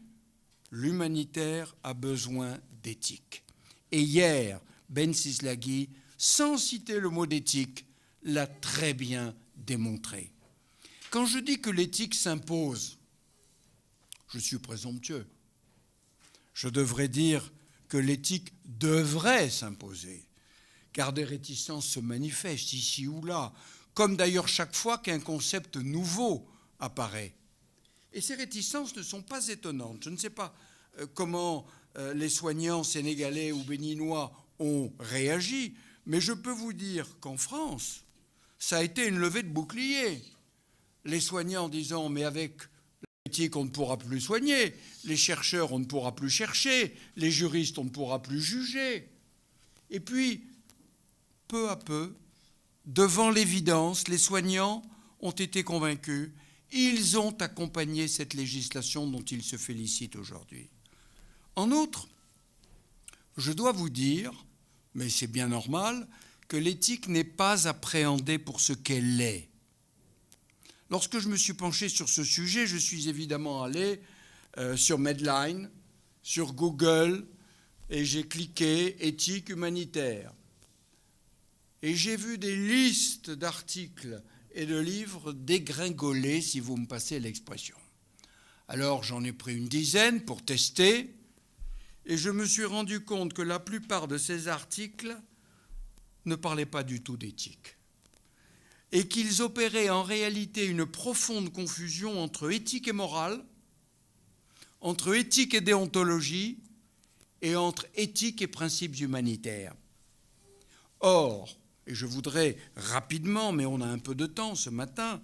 l'humanitaire a besoin d'éthique. Et hier, Ben Sislaghi, sans citer le mot d'éthique, l'a très bien démontré. Quand je dis que l'éthique s'impose, je suis présomptueux. Je devrais dire que l'éthique devrait s'imposer, car des réticences se manifestent ici ou là, comme d'ailleurs chaque fois qu'un concept nouveau apparaît. Et ces réticences ne sont pas étonnantes. Je ne sais pas comment les soignants sénégalais ou béninois ont réagi, mais je peux vous dire qu'en France, ça a été une levée de bouclier. Les soignants disant « mais avec l'éthique, on ne pourra plus soigner, les chercheurs, on ne pourra plus chercher, les juristes, on ne pourra plus juger ». Et puis, peu à peu, devant l'évidence, les soignants ont été convaincus. Ils ont accompagné cette législation dont ils se félicitent aujourd'hui. En outre, je dois vous dire, mais c'est bien normal, que l'éthique n'est pas appréhendée pour ce qu'elle est. Lorsque je me suis penché sur ce sujet, je suis évidemment allé sur Medline, sur Google, et j'ai cliqué « éthique humanitaire ». Et j'ai vu des listes d'articles et de livres dégringoler, si vous me passez l'expression. Alors j'en ai pris une dizaine pour tester, et je me suis rendu compte que la plupart de ces articles ne parlaient pas du tout d'éthique, et qu'ils opéraient en réalité une profonde confusion entre éthique et morale, entre éthique et déontologie, et entre éthique et principes humanitaires. Or, et je voudrais rapidement, mais on a un peu de temps ce matin,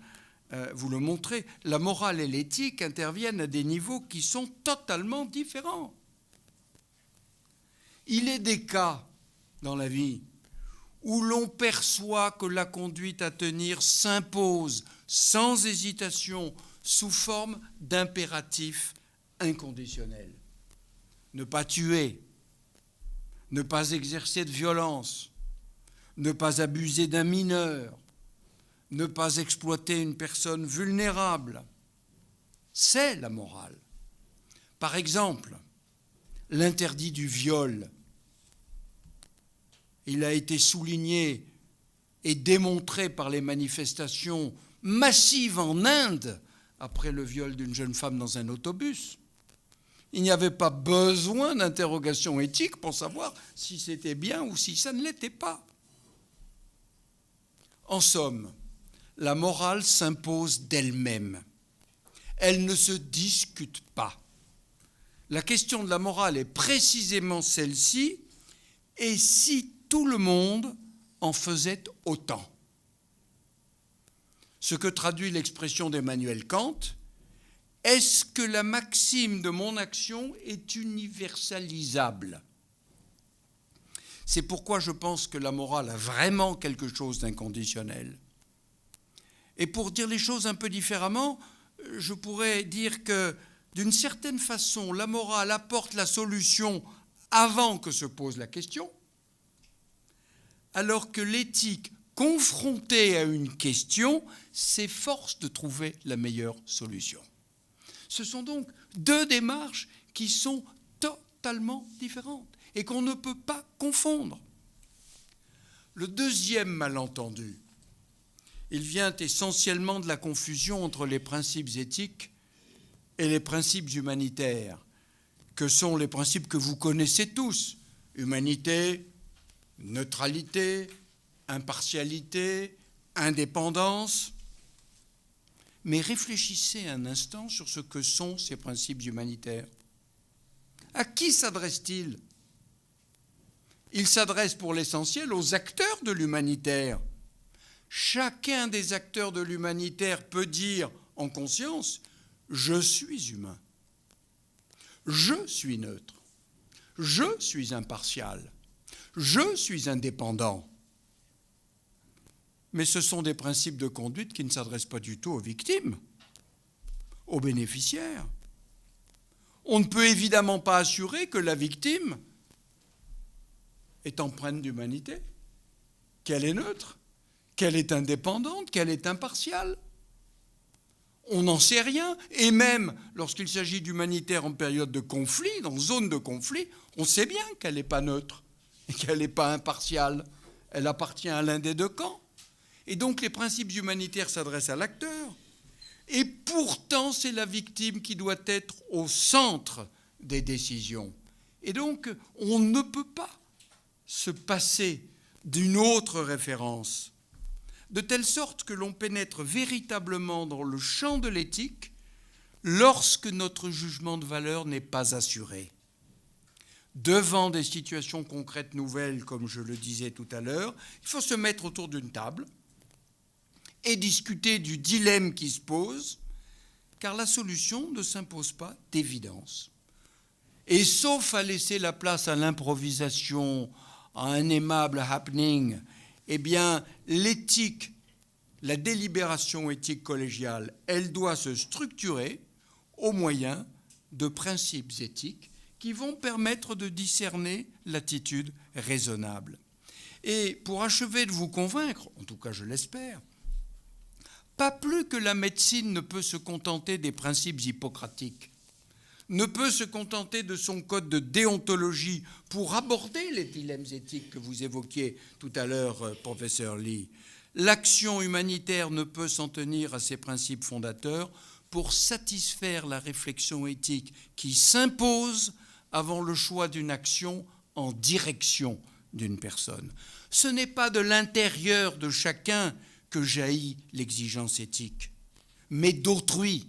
vous le montrer, la morale et l'éthique interviennent à des niveaux qui sont totalement différents. Il est des cas dans la vie où l'on perçoit que la conduite à tenir s'impose sans hésitation sous forme d'impératif inconditionnel. Ne pas tuer, ne pas exercer de violence, ne pas abuser d'un mineur, ne pas exploiter une personne vulnérable. C'est la morale. Par exemple, l'interdit du viol. Il a été souligné et démontré par les manifestations massives en Inde après le viol d'une jeune femme dans un autobus. Il n'y avait pas besoin d'interrogation éthique pour savoir si c'était bien ou si ça ne l'était pas. En somme, la morale s'impose d'elle-même. Elle ne se discute pas. La question de la morale est précisément celle-ci, et si tout le monde en faisait autant. Ce que traduit l'expression d'Emmanuel Kant, est-ce que la maxime de mon action est universalisable? C'est pourquoi je pense que la morale a vraiment quelque chose d'inconditionnel. Et pour dire les choses un peu différemment, je pourrais dire que, d'une certaine façon, la morale apporte la solution avant que se pose la question, alors que l'éthique, confrontée à une question, s'efforce de trouver la meilleure solution. Ce sont donc deux démarches qui sont totalement différentes et qu'on ne peut pas confondre. Le deuxième malentendu, il vient essentiellement de la confusion entre les principes éthiques et les principes humanitaires, que sont les principes que vous connaissez tous: humanité, neutralité, impartialité, indépendance. Mais réfléchissez un instant sur ce que sont ces principes humanitaires. À qui s'adressent-ils? Ils s'adressent pour l'essentiel aux acteurs de l'humanitaire. Chacun des acteurs de l'humanitaire peut dire en conscience: je suis humain, je suis neutre, je suis impartial, je suis indépendant. Mais ce sont des principes de conduite qui ne s'adressent pas du tout aux victimes, aux bénéficiaires. On ne peut évidemment pas assurer que la victime est empreinte d'humanité, qu'elle est neutre, qu'elle est indépendante, qu'elle est impartiale. On n'en sait rien. Et même lorsqu'il s'agit d'humanitaire en période de conflit, dans zone de conflit, on sait bien qu'elle n'est pas neutre et qu'elle n'est pas impartiale. Elle appartient à l'un des deux camps. Et donc les principes humanitaires s'adressent à l'acteur. Et pourtant, c'est la victime qui doit être au centre des décisions. Et donc, on ne peut pas se passer d'une autre référence, de telle sorte que l'on pénètre véritablement dans le champ de l'éthique lorsque notre jugement de valeur n'est pas assuré. Devant des situations concrètes nouvelles, comme je le disais tout à l'heure, il faut se mettre autour d'une table et discuter du dilemme qui se pose, car la solution ne s'impose pas d'évidence. Et sauf à laisser la place à l'improvisation, à un aimable happening, eh bien, l'éthique, la délibération éthique collégiale, elle doit se structurer au moyen de principes éthiques qui vont permettre de discerner l'attitude raisonnable. Et pour achever de vous convaincre, en tout cas je l'espère, pas plus que la médecine ne peut se contenter des principes hippocratiques, ne peut se contenter de son code de déontologie pour aborder les dilemmes éthiques que vous évoquiez tout à l'heure, professeur Lee. L'action humanitaire ne peut s'en tenir à ses principes fondateurs pour satisfaire la réflexion éthique qui s'impose avant le choix d'une action en direction d'une personne. Ce n'est pas de l'intérieur de chacun que jaillit l'exigence éthique, mais d'autrui,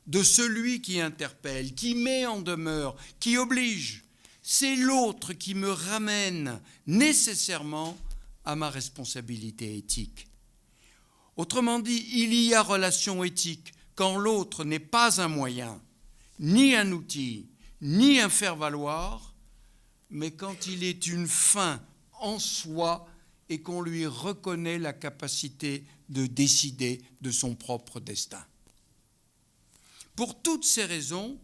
de celui qui interpelle, qui met en demeure, qui oblige. C'est l'autre qui me ramène nécessairement à ma responsabilité éthique. Autrement dit, il y a relation éthique quand l'autre n'est pas un moyen, ni un outil, ni un faire-valoir, mais quand il est une fin en soi et qu'on lui reconnaît la capacité de décider de son propre destin. Pour toutes ces raisons,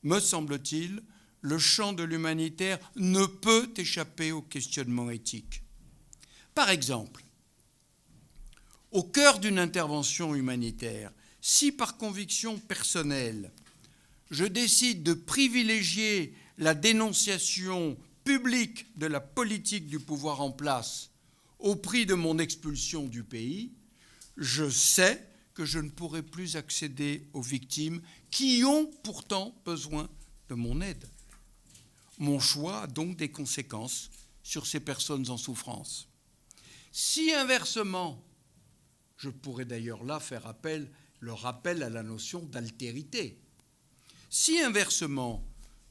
me semble-t-il, le champ de l'humanitaire ne peut échapper au questionnement éthique. Par exemple, au cœur d'une intervention humanitaire, si par conviction personnelle, je décide de privilégier la dénonciation publique de la politique du pouvoir en place au prix de mon expulsion du pays, je sais que je ne pourrai plus accéder aux victimes qui ont pourtant besoin de mon aide. Mon choix a donc des conséquences sur ces personnes en souffrance. Si inversement, je pourrais d'ailleurs là faire le rappel à la notion d'altérité. Si inversement,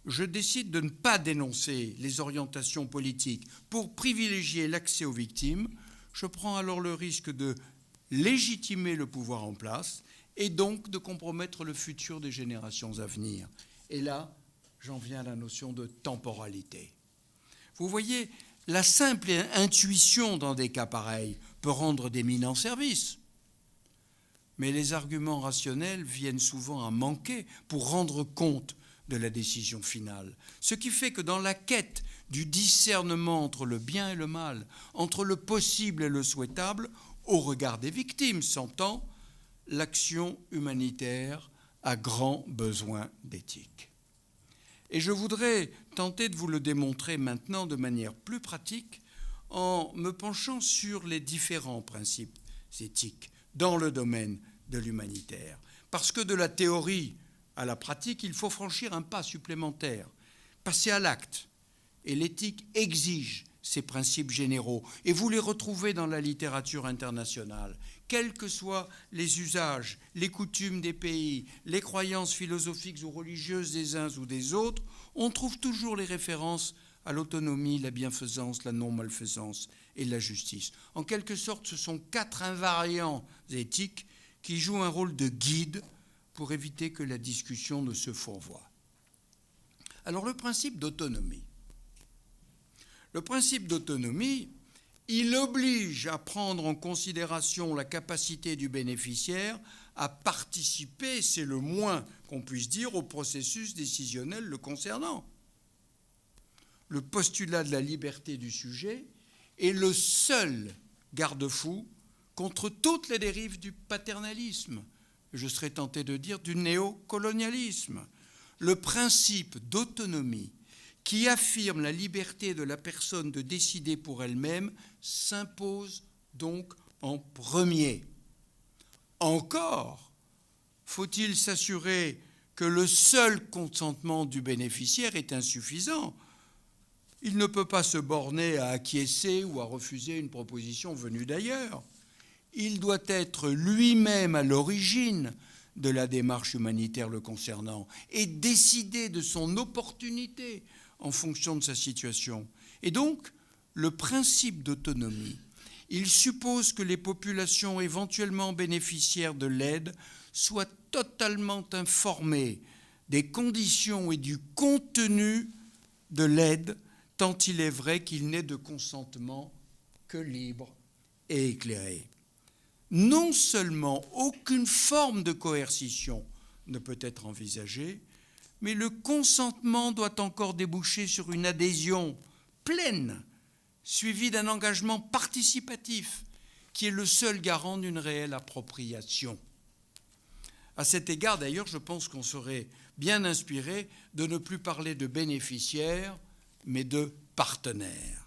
je décide de ne pas dénoncer les orientations politiques pour privilégier l'accès aux victimes, je prends alors le risque de légitimer le pouvoir en place et donc de compromettre le futur des générations à venir. Et là, j'en viens à la notion de temporalité. Vous voyez, la simple intuition dans des cas pareils peut rendre d'éminents services. Mais les arguments rationnels viennent souvent à manquer pour rendre compte de la décision finale. Ce qui fait que dans la quête du discernement entre le bien et le mal, entre le possible et le souhaitable, au regard des victimes, s'entend, l'action humanitaire a grand besoin d'éthique. Et je voudrais tenter de vous le démontrer maintenant de manière plus pratique en me penchant sur les différents principes éthiques dans le domaine de l'humanitaire. Parce que de la théorie à la pratique, il faut franchir un pas supplémentaire, passer à l'acte. Et l'éthique exige ces principes généraux. Et vous les retrouvez dans la littérature internationale. Quels que soient les usages, les coutumes des pays, les croyances philosophiques ou religieuses des uns ou des autres, on trouve toujours les références à l'autonomie, la bienfaisance, la non-malfaisance et la justice. En quelque sorte, ce sont 4 invariants éthiques qui jouent un rôle de guide pour éviter que la discussion ne se fourvoie. Alors le principe d'autonomie. Le principe d'autonomie, il oblige à prendre en considération la capacité du bénéficiaire à participer, c'est le moins qu'on puisse dire, au processus décisionnel le concernant. Le postulat de la liberté du sujet est le seul garde-fou contre toutes les dérives du paternalisme, je serais tenté de dire du néocolonialisme. Le principe d'autonomie qui affirme la liberté de la personne de décider pour elle-même s'impose donc en premier. Encore faut-il s'assurer que le seul consentement du bénéficiaire est insuffisant. Il ne peut pas se borner à acquiescer ou à refuser une proposition venue d'ailleurs. Il doit être lui-même à l'origine de la démarche humanitaire le concernant et décider de son opportunité en fonction de sa situation. Et donc, le principe d'autonomie, il suppose que les populations éventuellement bénéficiaires de l'aide soient totalement informées des conditions et du contenu de l'aide, tant il est vrai qu'il n'est de consentement que libre et éclairé. Non seulement aucune forme de coercition ne peut être envisagée, mais le consentement doit encore déboucher sur une adhésion pleine, suivie d'un engagement participatif, qui est le seul garant d'une réelle appropriation. À cet égard, d'ailleurs, je pense qu'on serait bien inspiré de ne plus parler de bénéficiaires, mais de partenaires.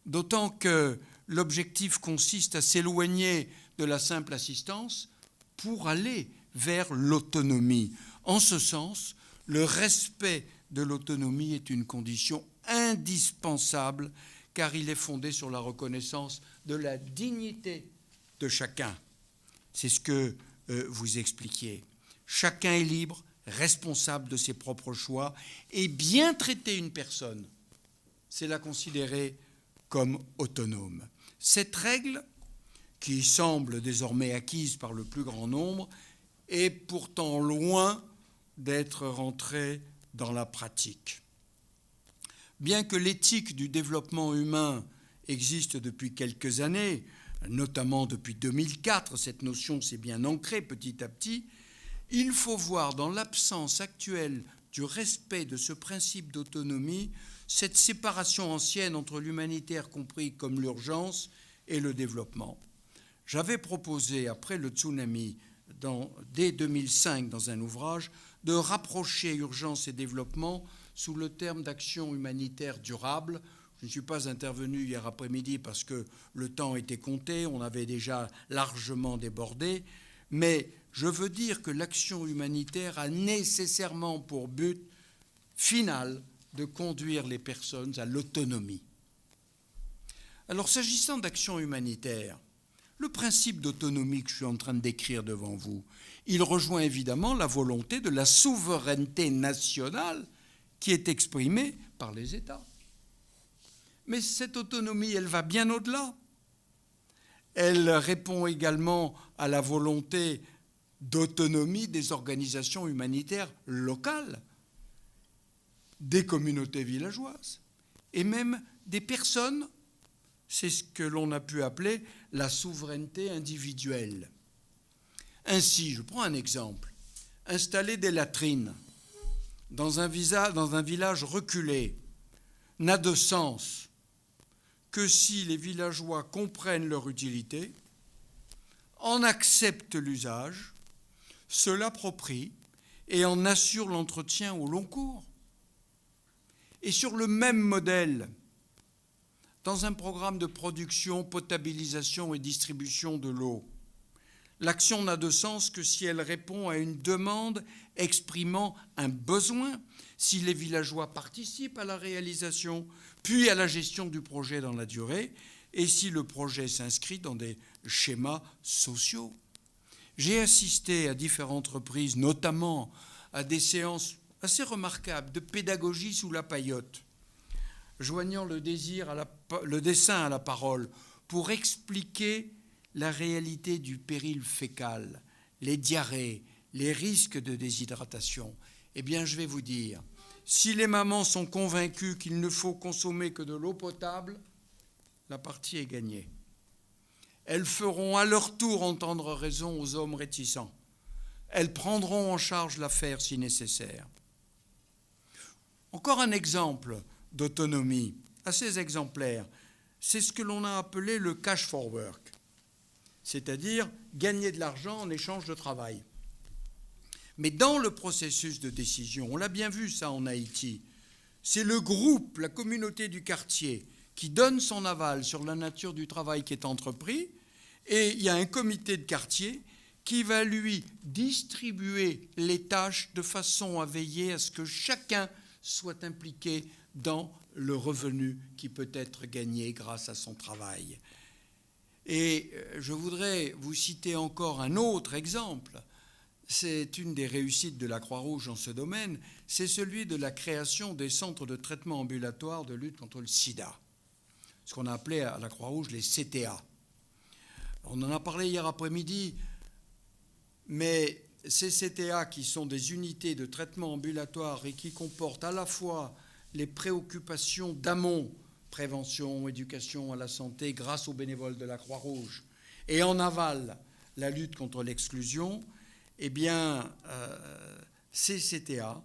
D'autant que l'objectif consiste à s'éloigner de la simple assistance pour aller vers l'autonomie. En ce sens, le respect de l'autonomie est une condition indispensable car il est fondé sur la reconnaissance de la dignité de chacun. C'est ce que vous expliquiez. Chacun est libre, responsable de ses propres choix et bien traiter une personne, c'est la considérer comme autonome. Cette règle, qui semble désormais acquise par le plus grand nombre, est pourtant loin d'être rentrée dans la pratique. Bien que l'éthique du développement humain existe depuis quelques années, notamment depuis 2004, cette notion s'est bien ancrée petit à petit, il faut voir dans l'absence actuelle du respect de ce principe d'autonomie cette séparation ancienne entre l'humanitaire compris comme l'urgence et le développement. J'avais proposé, après le tsunami, dès 2005 dans un ouvrage, de rapprocher urgence et développement sous le terme d'action humanitaire durable. Je ne suis pas intervenu hier après-midi parce que le temps était compté, on avait déjà largement débordé, mais je veux dire que l'action humanitaire a nécessairement pour but final de conduire les personnes à l'autonomie. Alors, s'agissant d'action humanitaire, le principe d'autonomie que je suis en train de décrire devant vous, il rejoint évidemment la volonté de la souveraineté nationale qui est exprimée par les États. Mais cette autonomie, elle va bien au-delà. Elle répond également à la volonté d'autonomie des organisations humanitaires locales, des communautés villageoises et même des personnes. C'est ce que l'on a pu appeler la souveraineté individuelle. Ainsi, je prends un exemple, installer des latrines dans un village reculé n'a de sens que si les villageois comprennent leur utilité, en acceptent l'usage, se l'approprient et en assurent l'entretien au long cours. Et sur le même modèle, dans un programme de production, potabilisation et distribution de l'eau, l'action n'a de sens que si elle répond à une demande exprimant un besoin, si les villageois participent à la réalisation, puis à la gestion du projet dans la durée, et si le projet s'inscrit dans des schémas sociaux. J'ai assisté à différentes reprises, notamment à des séances assez remarquables de pédagogie sous la paillote, joignant le dessin à la parole pour expliquer la réalité du péril fécal, les diarrhées, les risques de déshydratation. Eh bien, je vais vous dire, si les mamans sont convaincues qu'il ne faut consommer que de l'eau potable, la partie est gagnée. Elles feront à leur tour entendre raison aux hommes réticents. Elles prendront en charge l'affaire si nécessaire. Encore un exemple d'autonomie assez exemplaire, c'est ce que l'on a appelé le cash for work, c'est-à-dire gagner de l'argent en échange de travail. Mais dans le processus de décision, on l'a bien vu ça en Haïti, c'est le groupe, la communauté du quartier qui donne son aval sur la nature du travail qui est entrepris, et il y a un comité de quartier qui va lui distribuer les tâches de façon à veiller à ce que chacun soit impliqué dans le revenu qui peut être gagné grâce à son travail. Et je voudrais vous citer encore un autre exemple. C'est une des réussites de la Croix-Rouge dans ce domaine, c'est celui de la création des centres de traitement ambulatoire de lutte contre le sida, ce qu'on a appelé à la Croix-Rouge les CTA. On en a parlé hier après-midi, mais ces CTA qui sont des unités de traitement ambulatoire et qui comportent à la fois les préoccupations d'amont, prévention, éducation à la santé grâce aux bénévoles de la Croix-Rouge, et en aval, la lutte contre l'exclusion, eh bien, ces CTA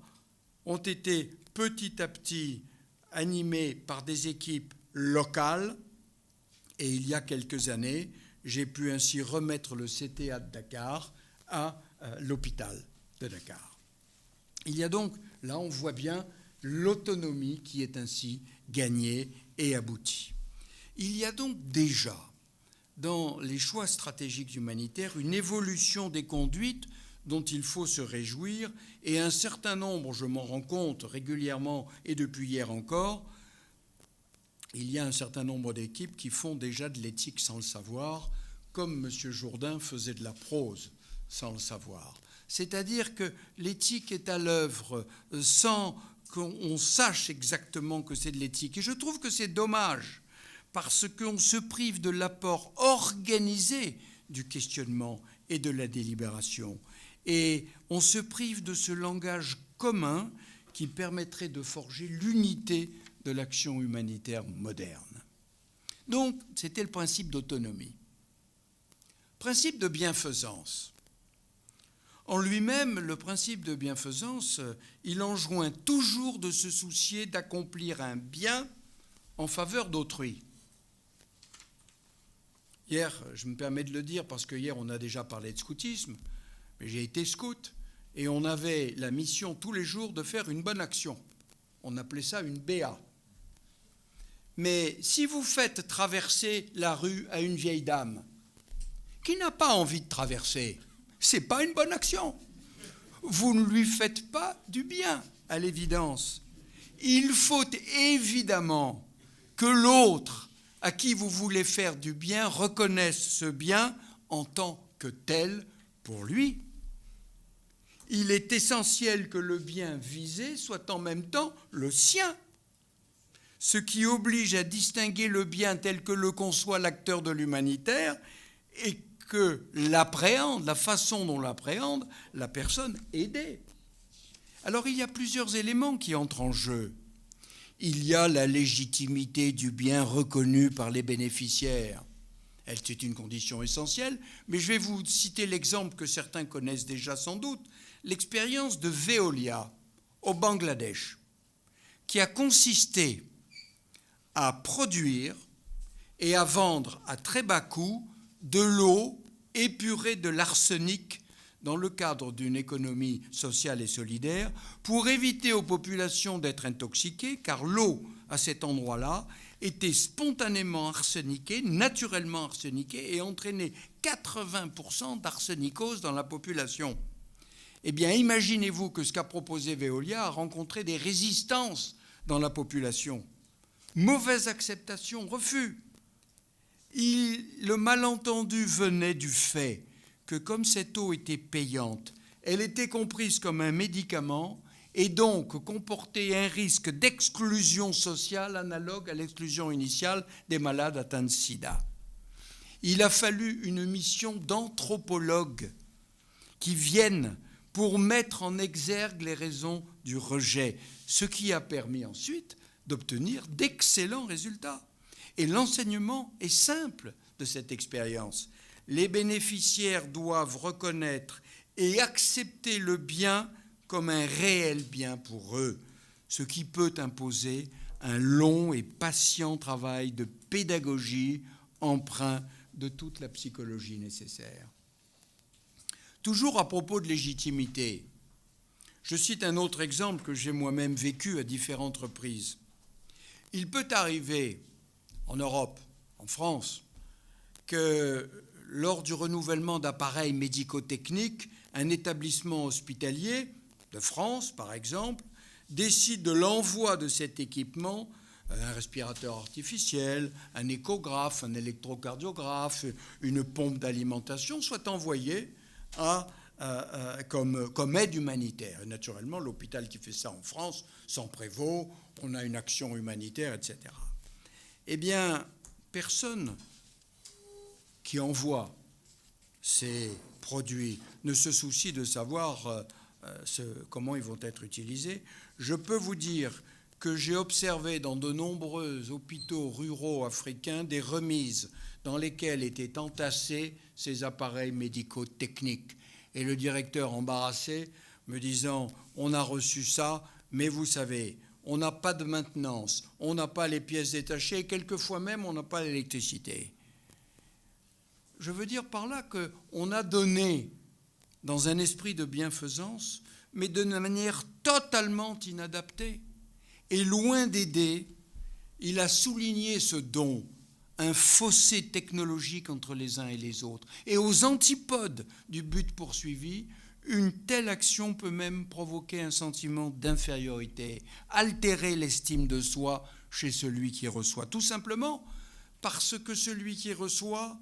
ont été petit à petit animés par des équipes locales, et il y a quelques années, j'ai pu ainsi remettre le CTA de Dakar à l'hôpital de Dakar. Il y a donc, là on voit bien l'autonomie qui est ainsi gagnée et aboutie. Il y a donc déjà, dans les choix stratégiques humanitaires, une évolution des conduites dont il faut se réjouir, et un certain nombre, je m'en rends compte régulièrement et depuis hier encore, il y a un certain nombre d'équipes qui font déjà de l'éthique sans le savoir, comme M. Jourdain faisait de la prose sans le savoir. C'est-à-dire que l'éthique est à l'œuvre sans qu'on sache exactement que c'est de l'éthique. Et je trouve que c'est dommage, parce qu'on se prive de l'apport organisé du questionnement et de la délibération. Et on se prive de ce langage commun qui permettrait de forger l'unité de l'action humanitaire moderne. Donc, c'était le principe d'autonomie. Principe de bienfaisance. En lui-même, le principe de bienfaisance, il enjoint toujours de se soucier d'accomplir un bien en faveur d'autrui. Hier, je me permets de le dire parce que hier on a déjà parlé de scoutisme, mais j'ai été scout et on avait la mission tous les jours de faire une bonne action. On appelait ça une BA. Mais si vous faites traverser la rue à une vieille dame qui n'a pas envie de traverser, ce n'est pas une bonne action. Vous ne lui faites pas du bien, à l'évidence. Il faut évidemment que l'autre à qui vous voulez faire du bien reconnaisse ce bien en tant que tel pour lui. Il est essentiel que le bien visé soit en même temps le sien, ce qui oblige à distinguer le bien tel que le conçoit l'acteur de l'humanitaire et que l'appréhende, la façon dont l'appréhende la personne aidée. Alors il y a plusieurs éléments qui entrent en jeu. Il y a la légitimité du bien reconnu par les bénéficiaires. C'est une condition essentielle, mais je vais vous citer l'exemple que certains connaissent déjà sans doute, l'expérience de Veolia au Bangladesh, qui a consisté à produire et à vendre à très bas coût de l'eau épurée de l'arsenic dans le cadre d'une économie sociale et solidaire pour éviter aux populations d'être intoxiquées, car l'eau à cet endroit-là était spontanément arseniquée, naturellement arseniquée, et entraînait 80% d'arsénicose dans la population. Eh bien, imaginez-vous que ce qu'a proposé Veolia a rencontré des résistances dans la population. Mauvaise acceptation, refus. Le malentendu venait du fait que comme cette eau était payante, elle était comprise comme un médicament et donc comportait un risque d'exclusion sociale analogue à l'exclusion initiale des malades atteints de sida. Il a fallu une mission d'anthropologues qui viennent pour mettre en exergue les raisons du rejet, ce qui a permis ensuite d'obtenir d'excellents résultats. Et l'enseignement est simple de cette expérience. Les bénéficiaires doivent reconnaître et accepter le bien comme un réel bien pour eux, ce qui peut imposer un long et patient travail de pédagogie empreint de toute la psychologie nécessaire. Toujours à propos de légitimité, je cite un autre exemple que j'ai moi-même vécu à différentes reprises. Il peut arriver en Europe, en France, que lors du renouvellement d'appareils médico-techniques, un établissement hospitalier de France, par exemple, décide de l'envoi de cet équipement, un respirateur artificiel, un échographe, un électrocardiographe, une pompe d'alimentation, soit envoyé comme aide humanitaire. Et naturellement, l'hôpital qui fait ça en France s'en prévaut, on a une action humanitaire, etc. Eh bien, personne qui envoie ces produits ne se soucie de savoir comment ils vont être utilisés. Je peux vous dire que j'ai observé dans de nombreux hôpitaux ruraux africains des remises dans lesquelles étaient entassés ces appareils médicaux techniques. Et le directeur embarrassé me disant « On a reçu ça, mais vous savez, on n'a pas de maintenance, on n'a pas les pièces détachées, et quelquefois même on n'a pas l'électricité. » Je veux dire par là qu'on a donné dans un esprit de bienfaisance, mais d'une manière totalement inadaptée. Et loin d'aider, il a souligné ce don, un fossé technologique entre les uns et les autres. Et aux antipodes du but poursuivi, une telle action peut même provoquer un sentiment d'infériorité, altérer l'estime de soi chez celui qui reçoit. Tout simplement parce que celui qui reçoit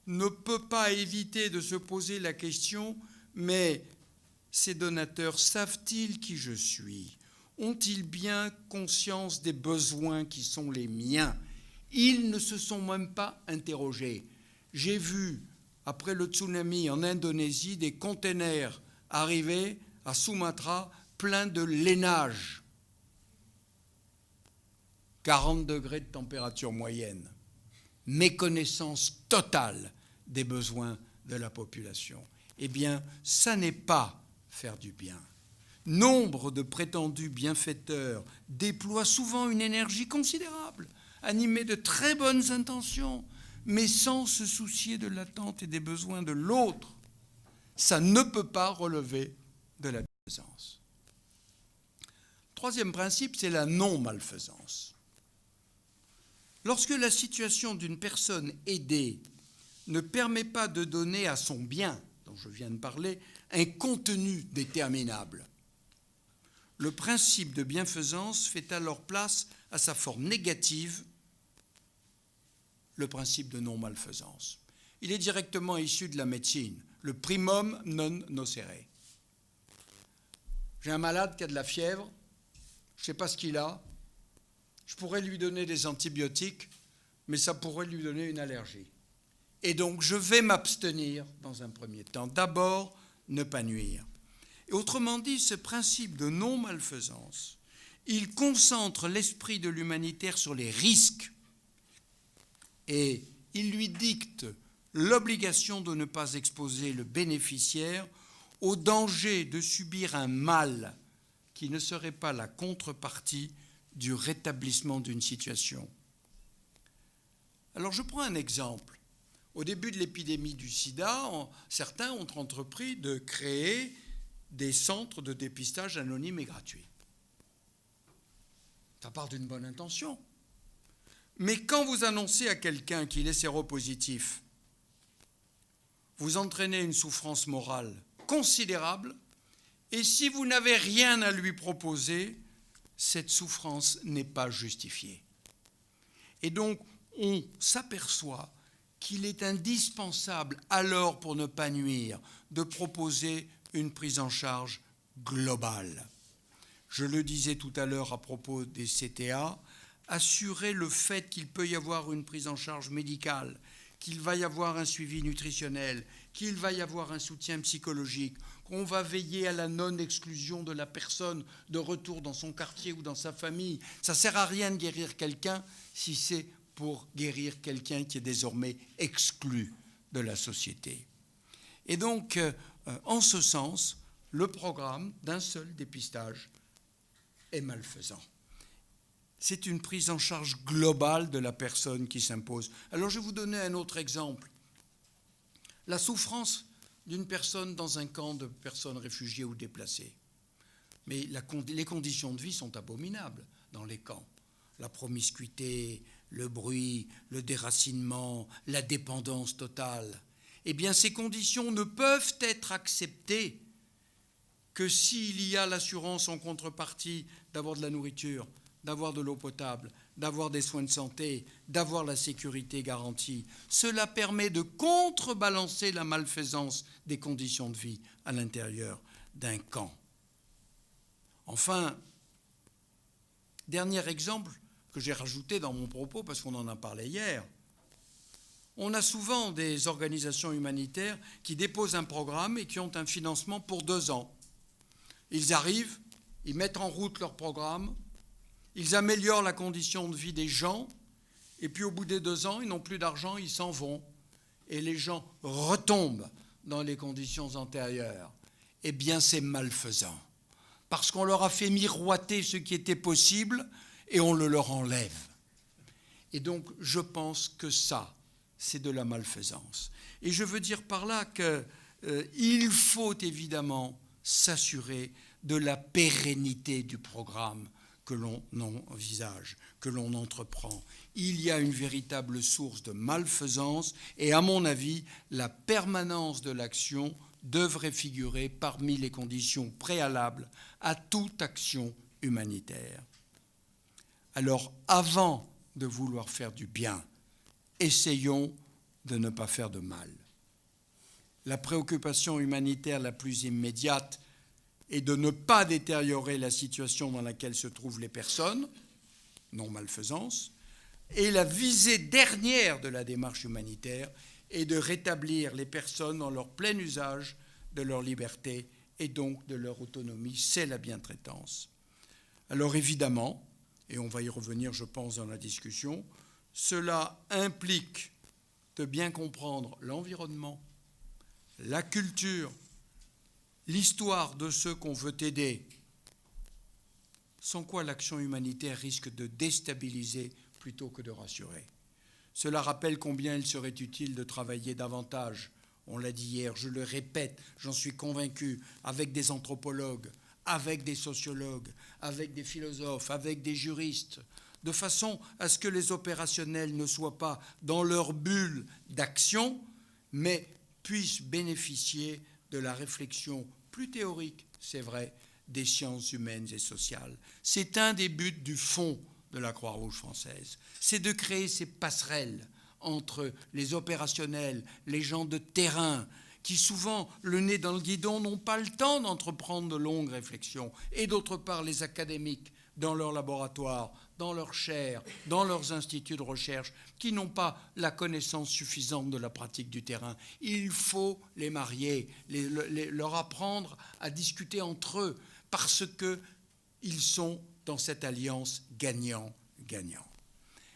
ne peut pas éviter de se poser la question « mais ces donateurs savent-ils qui je suis ? Ont-ils bien conscience des besoins qui sont les miens ?» Ils ne se sont même pas interrogés. J'ai vu, après le tsunami en Indonésie, des containers arriver à Sumatra pleins de lainage. 40 degrés de température moyenne. méconnaissance totale des besoins de la population. Eh bien, ça n'est pas faire du bien. Nombre de prétendus bienfaiteurs déploient souvent une énergie considérable, animés de très bonnes intentions, mais sans se soucier de l'attente et des besoins de l'autre. Ça ne peut pas relever de la bienfaisance. Troisième principe, c'est la non-malfaisance. Lorsque la situation d'une personne aidée ne permet pas de donner à son bien, dont je viens de parler, un contenu déterminable, le principe de bienfaisance fait alors place à sa forme négative, le principe de non-malfaisance. Il est directement issu de la médecine, le primum non nocere. J'ai un malade qui a de la fièvre, je ne sais pas ce qu'il a, je pourrais lui donner des antibiotiques, mais ça pourrait lui donner une allergie. Et donc, je vais m'abstenir dans un premier temps. D'abord, ne pas nuire. Et autrement dit, ce principe de non-malfaisance, il concentre l'esprit de l'humanitaire sur les risques et il lui dicte l'obligation de ne pas exposer le bénéficiaire au danger de subir un mal qui ne serait pas la contrepartie du rétablissement d'une situation. Alors je prends un exemple. Au début de l'épidémie du sida, certains ont entrepris de créer des centres de dépistage anonymes et gratuits. Ça part d'une bonne intention. Mais quand vous annoncez à quelqu'un qu'il est séropositif, vous entraînez une souffrance morale considérable, et si vous n'avez rien à lui proposer, cette souffrance n'est pas justifiée. Et donc, on s'aperçoit qu'il est indispensable, alors pour ne pas nuire, de proposer une prise en charge globale. Je le disais tout à l'heure à propos des CTA, assurer le fait qu'il peut y avoir une prise en charge médicale, qu'il va y avoir un suivi nutritionnel, qu'il va y avoir un soutien psychologique, qu'on va veiller à la non-exclusion de la personne de retour dans son quartier ou dans sa famille. Ça ne sert à rien de guérir quelqu'un si c'est pour guérir quelqu'un qui est désormais exclu de la société. Et donc, en ce sens, le programme d'un seul dépistage est malfaisant. C'est une prise en charge globale de la personne qui s'impose. Alors je vais vous donner un autre exemple. La souffrance d'une personne dans un camp de personnes réfugiées ou déplacées. Mais les conditions de vie sont abominables dans les camps. La promiscuité, le bruit, le déracinement, la dépendance totale. Eh bien, ces conditions ne peuvent être acceptées que s'il y a l'assurance en contrepartie d'avoir de la nourriture, d'avoir de l'eau potable, d'avoir des soins de santé, d'avoir la sécurité garantie. Cela permet de contrebalancer la malfaisance des conditions de vie à l'intérieur d'un camp. Enfin, dernier exemple que j'ai rajouté dans mon propos parce qu'on en a parlé hier, on a souvent des organisations humanitaires qui déposent un programme et qui ont un financement pour 2 ans. Ils arrivent, ils mettent en route leur programme, ils améliorent la condition de vie des gens, et puis au bout des 2 ans, ils n'ont plus d'argent, ils s'en vont. Et les gens retombent dans les conditions antérieures. Eh bien, c'est malfaisant, parce qu'on leur a fait miroiter ce qui était possible, et on le leur enlève. Et donc, je pense que ça, c'est de la malfaisance. Et je veux dire par là qu'il faut évidemment s'assurer de la pérennité du programme que l'on envisage, que l'on entreprend. Il y a une véritable source de malfaisance et, à mon avis, la permanence de l'action devrait figurer parmi les conditions préalables à toute action humanitaire. Alors, avant de vouloir faire du bien, essayons de ne pas faire de mal. La préoccupation humanitaire la plus immédiate est de ne pas détériorer la situation dans laquelle se trouvent les personnes, non-malfaisance, et la visée dernière de la démarche humanitaire est de rétablir les personnes dans leur plein usage de leur liberté et donc de leur autonomie. C'est la bientraitance. Alors évidemment, et on va y revenir, je pense, dans la discussion, cela implique de bien comprendre l'environnement, la culture, l'histoire de ceux qu'on veut aider, sans quoi l'action humanitaire risque de déstabiliser plutôt que de rassurer. Cela rappelle combien il serait utile de travailler davantage, on l'a dit hier, je le répète, j'en suis convaincu, avec des anthropologues, avec des sociologues, avec des philosophes, avec des juristes, de façon à ce que les opérationnels ne soient pas dans leur bulle d'action, mais puissent bénéficier de la réflexion plus théorique, c'est vrai, des sciences humaines et sociales. C'est un des buts du fond de la Croix-Rouge française. C'est de créer ces passerelles entre les opérationnels, les gens de terrain, qui souvent, le nez dans le guidon, n'ont pas le temps d'entreprendre de longues réflexions, et d'autre part les académiques, dans leurs laboratoires, dans leurs chaires, dans leurs instituts de recherche, qui n'ont pas la connaissance suffisante de la pratique du terrain. Il faut les marier, leur apprendre à discuter entre eux, parce qu'ils sont dans cette alliance gagnant-gagnant.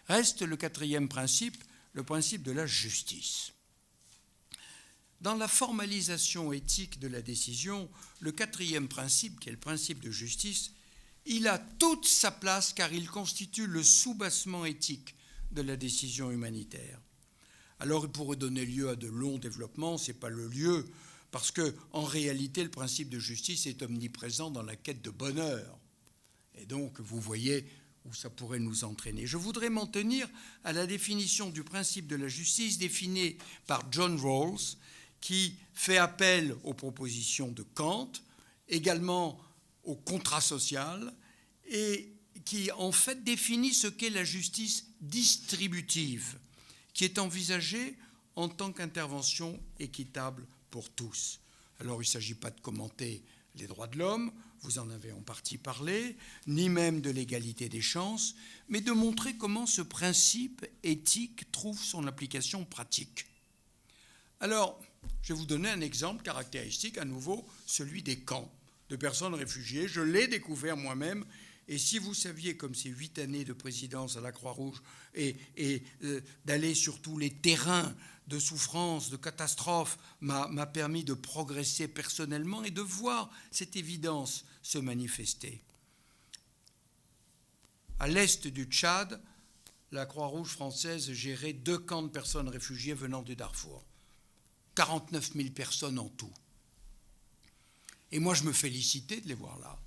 Reste le quatrième principe, le principe de la justice. Dans la formalisation éthique de la décision, le quatrième principe, qui est le principe de justice, il a toute sa place car il constitue le soubassement éthique de la décision humanitaire. Alors il pourrait donner lieu à de longs développements, ce n'est pas le lieu, parce qu'en réalité le principe de justice est omniprésent dans la quête de bonheur. Et donc vous voyez où ça pourrait nous entraîner. Je voudrais m'en tenir à la définition du principe de la justice définie par John Rawls, qui fait appel aux propositions de Kant, également au contrat social, et qui en fait définit ce qu'est la justice distributive, qui est envisagée en tant qu'intervention équitable pour tous. Alors il ne s'agit pas de commenter les droits de l'homme, vous en avez en partie parlé, ni même de l'égalité des chances, mais de montrer comment ce principe éthique trouve son application pratique. Alors, je vais vous donner un exemple caractéristique, à nouveau, celui des camps de personnes réfugiées. Je l'ai découvert moi-même, et si vous saviez, comme ces 8 années de présidence à la Croix-Rouge, et d'aller sur tous les terrains de souffrance, de catastrophe, m'a permis de progresser personnellement et de voir cette évidence se manifester. À l'est du Tchad, la Croix-Rouge française gérait 2 camps de personnes réfugiées venant du Darfour. 49 000 personnes en tout. Et moi, je me félicitais de les voir là.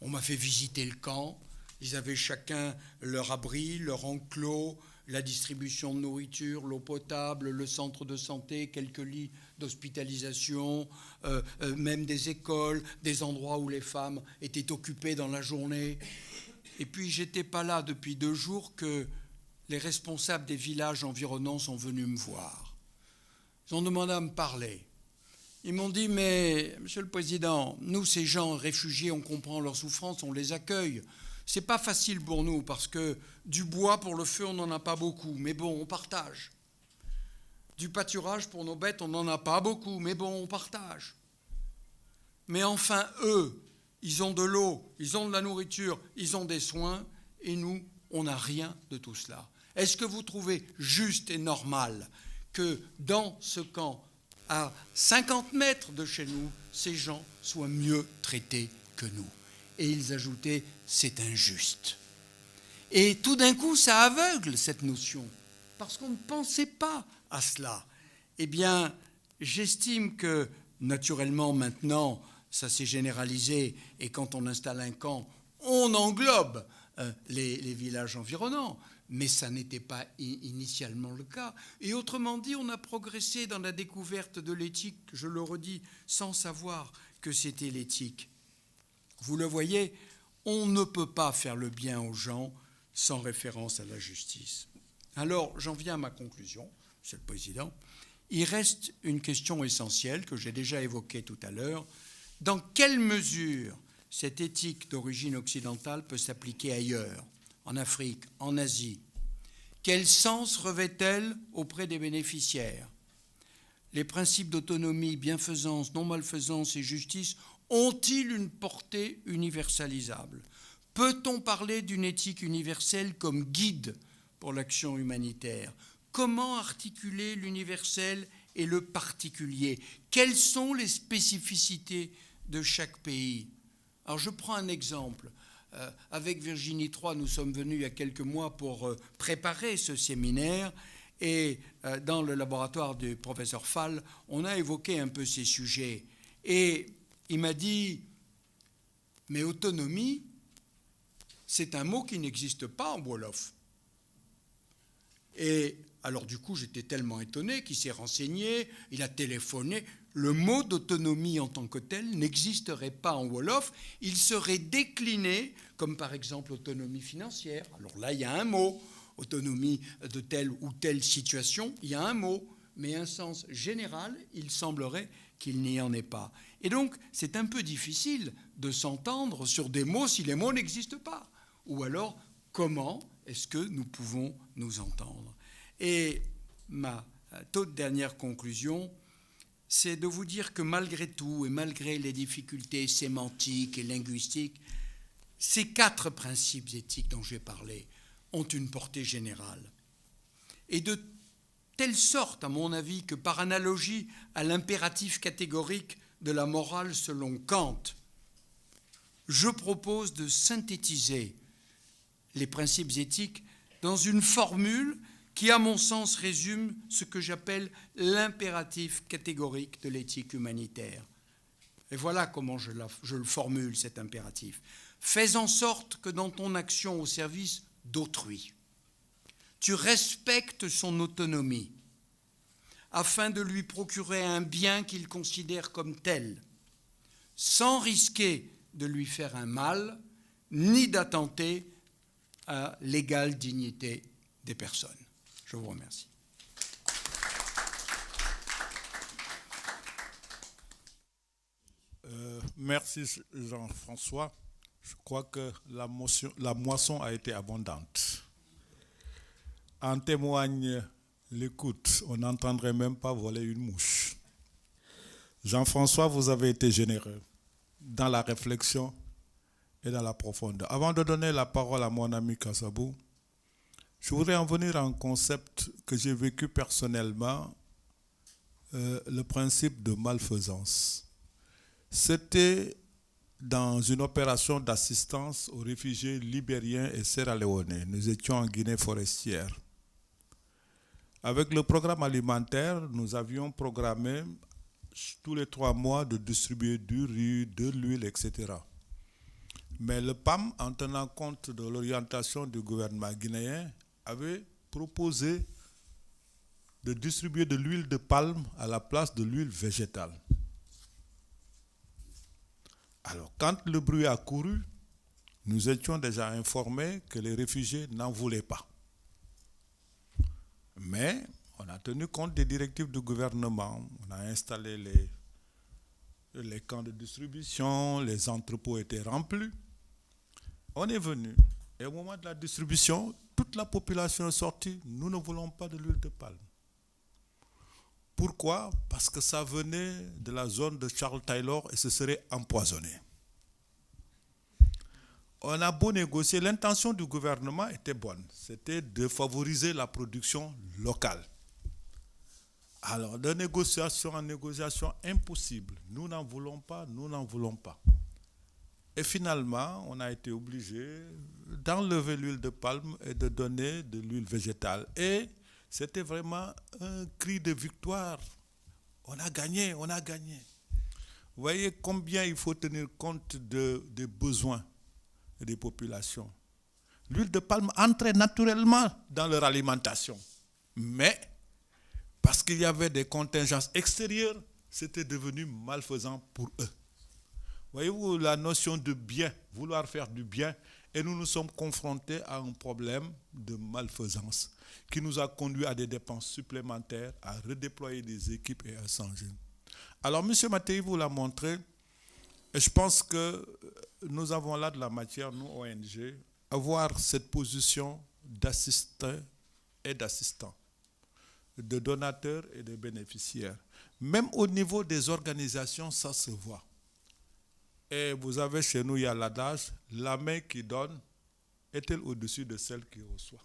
On m'a fait visiter le camp. Ils avaient chacun leur abri, leur enclos, la distribution de nourriture, l'eau potable, le centre de santé, quelques lits d'hospitalisation, même des écoles, des endroits où les femmes étaient occupées dans la journée. Et puis, j'étais pas là depuis 2 jours que les responsables des villages environnants sont venus me voir. Ils ont demandé à me parler. Ils m'ont dit, mais Monsieur le Président, nous, ces gens réfugiés, on comprend leur souffrance, on les accueille. C'est pas facile pour nous, parce que du bois pour le feu, on n'en a pas beaucoup, mais bon, on partage. Du pâturage pour nos bêtes, on n'en a pas beaucoup, mais bon, on partage. Mais enfin, eux, ils ont de l'eau, ils ont de la nourriture, ils ont des soins, et nous, on n'a rien de tout cela. Est-ce que vous trouvez juste et normal que dans ce camp, à 50 mètres de chez nous, ces gens soient mieux traités que nous? Et ils ajoutaient, c'est injuste. Et tout d'un coup, ça aveugle cette notion, parce qu'on ne pensait pas à cela. Eh bien, j'estime que, naturellement, maintenant, ça s'est généralisé, et quand on installe un camp, on englobe les villages environnants. Mais ça n'était pas initialement le cas. Et autrement dit, on a progressé dans la découverte de l'éthique, je le redis, sans savoir que c'était l'éthique. Vous le voyez, on ne peut pas faire le bien aux gens sans référence à la justice. Alors, j'en viens à ma conclusion, Monsieur le Président. Il reste une question essentielle que j'ai déjà évoquée tout à l'heure. Dans quelle mesure cette éthique d'origine occidentale peut s'appliquer ailleurs ? En Afrique, en Asie. Quel sens revêt-elle auprès des bénéficiaires? Les principes d'autonomie, bienfaisance, non-malfaisance et justice ont-ils une portée universalisable? Peut-on parler d'une éthique universelle comme guide pour l'action humanitaire. Comment articuler l'universel et le particulier? Quelles sont les spécificités de chaque pays? Alors je prends un exemple. Avec Virginie Troy, nous sommes venus il y a quelques mois pour préparer ce séminaire et dans le laboratoire du professeur Fall, on a évoqué un peu ces sujets. Et il m'a dit, mais autonomie, c'est un mot qui n'existe pas en wolof. Et alors du coup, j'étais tellement étonné qu'il s'est renseigné, il a téléphoné. Le mot d'autonomie en tant que tel n'existerait pas en wolof. Il serait décliné, comme par exemple autonomie financière. Alors là, il y a un mot. Autonomie de telle ou telle situation, il y a un mot. Mais un sens général, il semblerait qu'il n'y en ait pas. Et donc, c'est un peu difficile de s'entendre sur des mots si les mots n'existent pas. Ou alors, comment est-ce que nous pouvons nous entendre? Et ma toute dernière conclusion, c'est de vous dire que malgré tout, et malgré les difficultés sémantiques et linguistiques, ces 4 principes éthiques dont j'ai parlé ont une portée générale. Et de telle sorte, à mon avis, que par analogie à l'impératif catégorique de la morale selon Kant, je propose de synthétiser les principes éthiques dans une formule qui, à mon sens, résume ce que j'appelle l'impératif catégorique de l'éthique humanitaire. Et voilà comment je le formule, cet impératif. Fais en sorte que dans ton action au service d'autrui, tu respectes son autonomie afin de lui procurer un bien qu'il considère comme tel, sans risquer de lui faire un mal, ni d'attenter à l'égale dignité des personnes. Je vous remercie. Merci Jean-François. Je crois que la moisson a été abondante. En témoigne l'écoute. On n'entendrait même pas voler une mouche. Jean-François, vous avez été généreux dans la réflexion et dans la profondeur. Avant de donner la parole à mon ami Kassabou, je voudrais en venir à un concept que j'ai vécu personnellement, le principe de malfaisance. C'était dans une opération d'assistance aux réfugiés libériens et sierra-léonais. Nous étions en Guinée forestière. Avec le programme alimentaire, nous avions programmé tous les 3 mois de distribuer du riz, de l'huile, etc. Mais le PAM, en tenant compte de l'orientation du gouvernement guinéen, avait proposé de distribuer de l'huile de palme à la place de l'huile végétale. Alors, quand le bruit a couru, nous étions déjà informés que les réfugiés n'en voulaient pas. Mais on a tenu compte des directives du gouvernement. On a installé les camps de distribution, les entrepôts étaient remplis. On est venu. Et au moment de la distribution, toute la population est sortie. Nous ne voulons pas de l'huile de palme. Pourquoi? Parce que ça venait de la zone de Charles Taylor et ce serait empoisonné. On a beau négocier, l'intention du gouvernement était bonne. C'était de favoriser la production locale. Alors, de négociation en négociation, impossible. Nous n'en voulons pas, nous n'en voulons pas. Et finalement, on a été obligé d'enlever l'huile de palme et de donner de l'huile végétale. Et c'était vraiment un cri de victoire. On a gagné, on a gagné. Vous voyez combien il faut tenir compte des besoins des populations. L'huile de palme entrait naturellement dans leur alimentation. Mais, parce qu'il y avait des contingences extérieures, c'était devenu malfaisant pour eux. Voyez-vous la notion de bien, vouloir faire du bien, et nous nous sommes confrontés à un problème de malfaisance qui nous a conduit à des dépenses supplémentaires, à redéployer des équipes et à changer. Alors, M. Mattei vous l'a montré, et je pense que nous avons là de la matière, nous, ONG, à avoir cette position d'assistant et d'assistant, de donateur et de bénéficiaire. Même au niveau des organisations, ça se voit. Et vous avez chez nous, il y a l'adage, la main qui donne est-elle au-dessus de celle qui reçoit?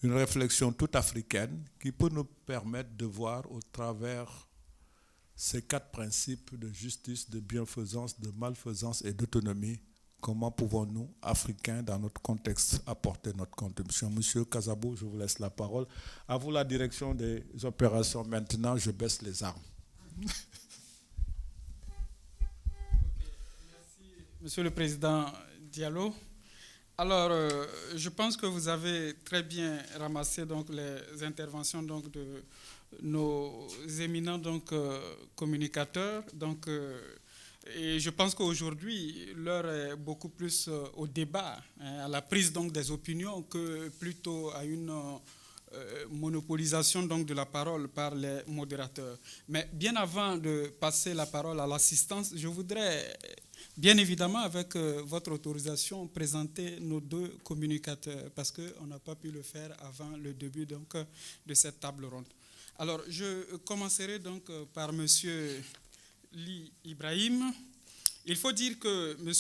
une réflexion toute africaine qui peut nous permettre de voir au travers ces 4 principes de justice, de bienfaisance, de malfaisance et d'autonomie, comment pouvons-nous, Africains, dans notre contexte, apporter notre contribution. Monsieur Casabo, je vous laisse la parole. À vous la direction des opérations. Maintenant, je baisse les armes. Merci, Monsieur le Président Diallo. Alors, je pense que vous avez très bien ramassé donc, les interventions donc, de nos éminents donc, communicateurs. Donc, et je pense qu'aujourd'hui, l'heure est beaucoup plus au débat, à la prise donc, des opinions, que plutôt à une monopolisation donc, de la parole par les modérateurs. Mais bien avant de passer la parole à l'assistance, je voudrais, bien évidemment, avec votre autorisation, présenter nos 2 communicateurs, parce qu'on n'a pas pu le faire avant le début donc, de cette table ronde. Alors, je commencerai donc par M. Ly Ibrahim. Il faut dire que M.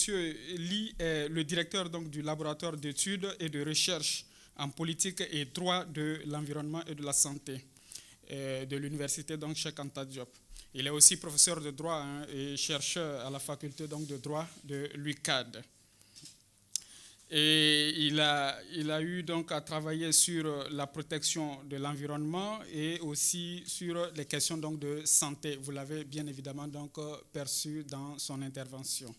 Ly est le directeur donc, du laboratoire d'études et de recherche en politique et droit de l'environnement et de la santé de l'université donc, Cheikh Anta Diop. Il est aussi professeur de droit et chercheur à la faculté donc, de droit de l'UCAD. Et il a eu donc à travailler sur la protection de l'environnement et aussi sur les questions donc de santé. Vous l'avez bien évidemment donc perçu dans son intervention.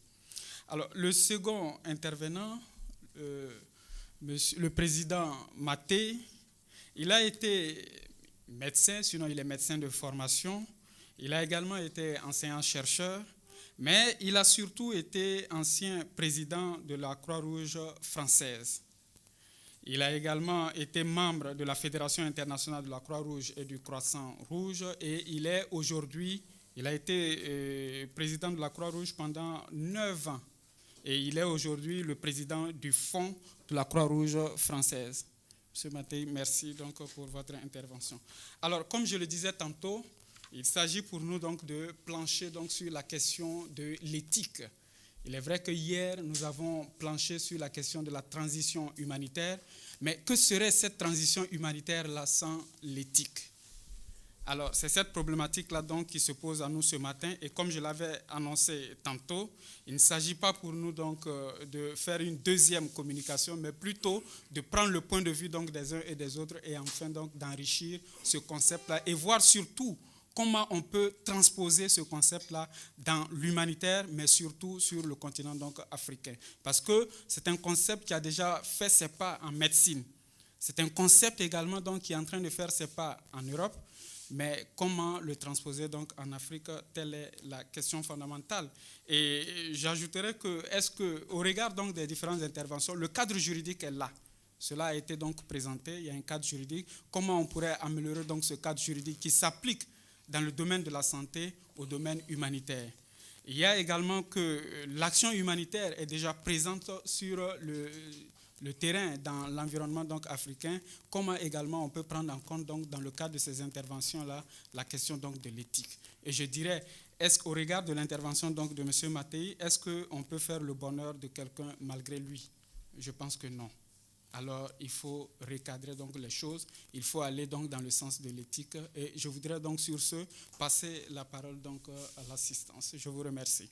Alors, le second intervenant, le président Maté, il a été médecin, sinon il est médecin de formation. Il a également été enseignant-chercheur. Mais il a surtout été ancien président de la Croix-Rouge française. Il a également été membre de la Fédération internationale de la Croix-Rouge et du Croissant Rouge et il a été président de la Croix-Rouge pendant 9 ans et il est aujourd'hui le président du Fonds de la Croix-Rouge française. Monsieur Mattei, merci donc pour votre intervention. Alors, comme je le disais tantôt, il s'agit pour nous donc de plancher donc sur la question de l'éthique. Il est vrai que hier, nous avons planché sur la question de la transition humanitaire, mais que serait cette transition humanitaire-là sans l'éthique? Alors, c'est cette problématique-là donc qui se pose à nous ce matin, et comme je l'avais annoncé tantôt, il ne s'agit pas pour nous donc de faire une deuxième communication, mais plutôt de prendre le point de vue donc des uns et des autres, et enfin donc d'enrichir ce concept-là, et voir surtout comment on peut transposer ce concept-là dans l'humanitaire, mais surtout sur le continent donc africain. Parce que c'est un concept qui a déjà fait ses pas en médecine. C'est un concept également donc, qui est en train de faire ses pas en Europe. Mais comment le transposer donc en Afrique, telle est la question fondamentale. Et j'ajouterais que, est-ce qu'au regard donc des différentes interventions, le cadre juridique est là. Cela a été donc présenté, il y a un cadre juridique. Comment on pourrait améliorer donc ce cadre juridique qui s'applique dans le domaine de la santé au domaine humanitaire? Il y a également que l'action humanitaire est déjà présente sur le terrain dans l'environnement donc africain. Comment également on peut prendre en compte donc dans le cadre de ces interventions-là la question donc de l'éthique? Et je dirais, est-ce qu'au regard de l'intervention donc de M. Mattei, est-ce qu'on peut faire le bonheur de quelqu'un malgré lui? Je pense que non. Alors, il faut recadrer donc les choses, il faut aller donc dans le sens de l'éthique. Et je voudrais donc sur ce passer la parole donc à l'assistance. Je vous remercie.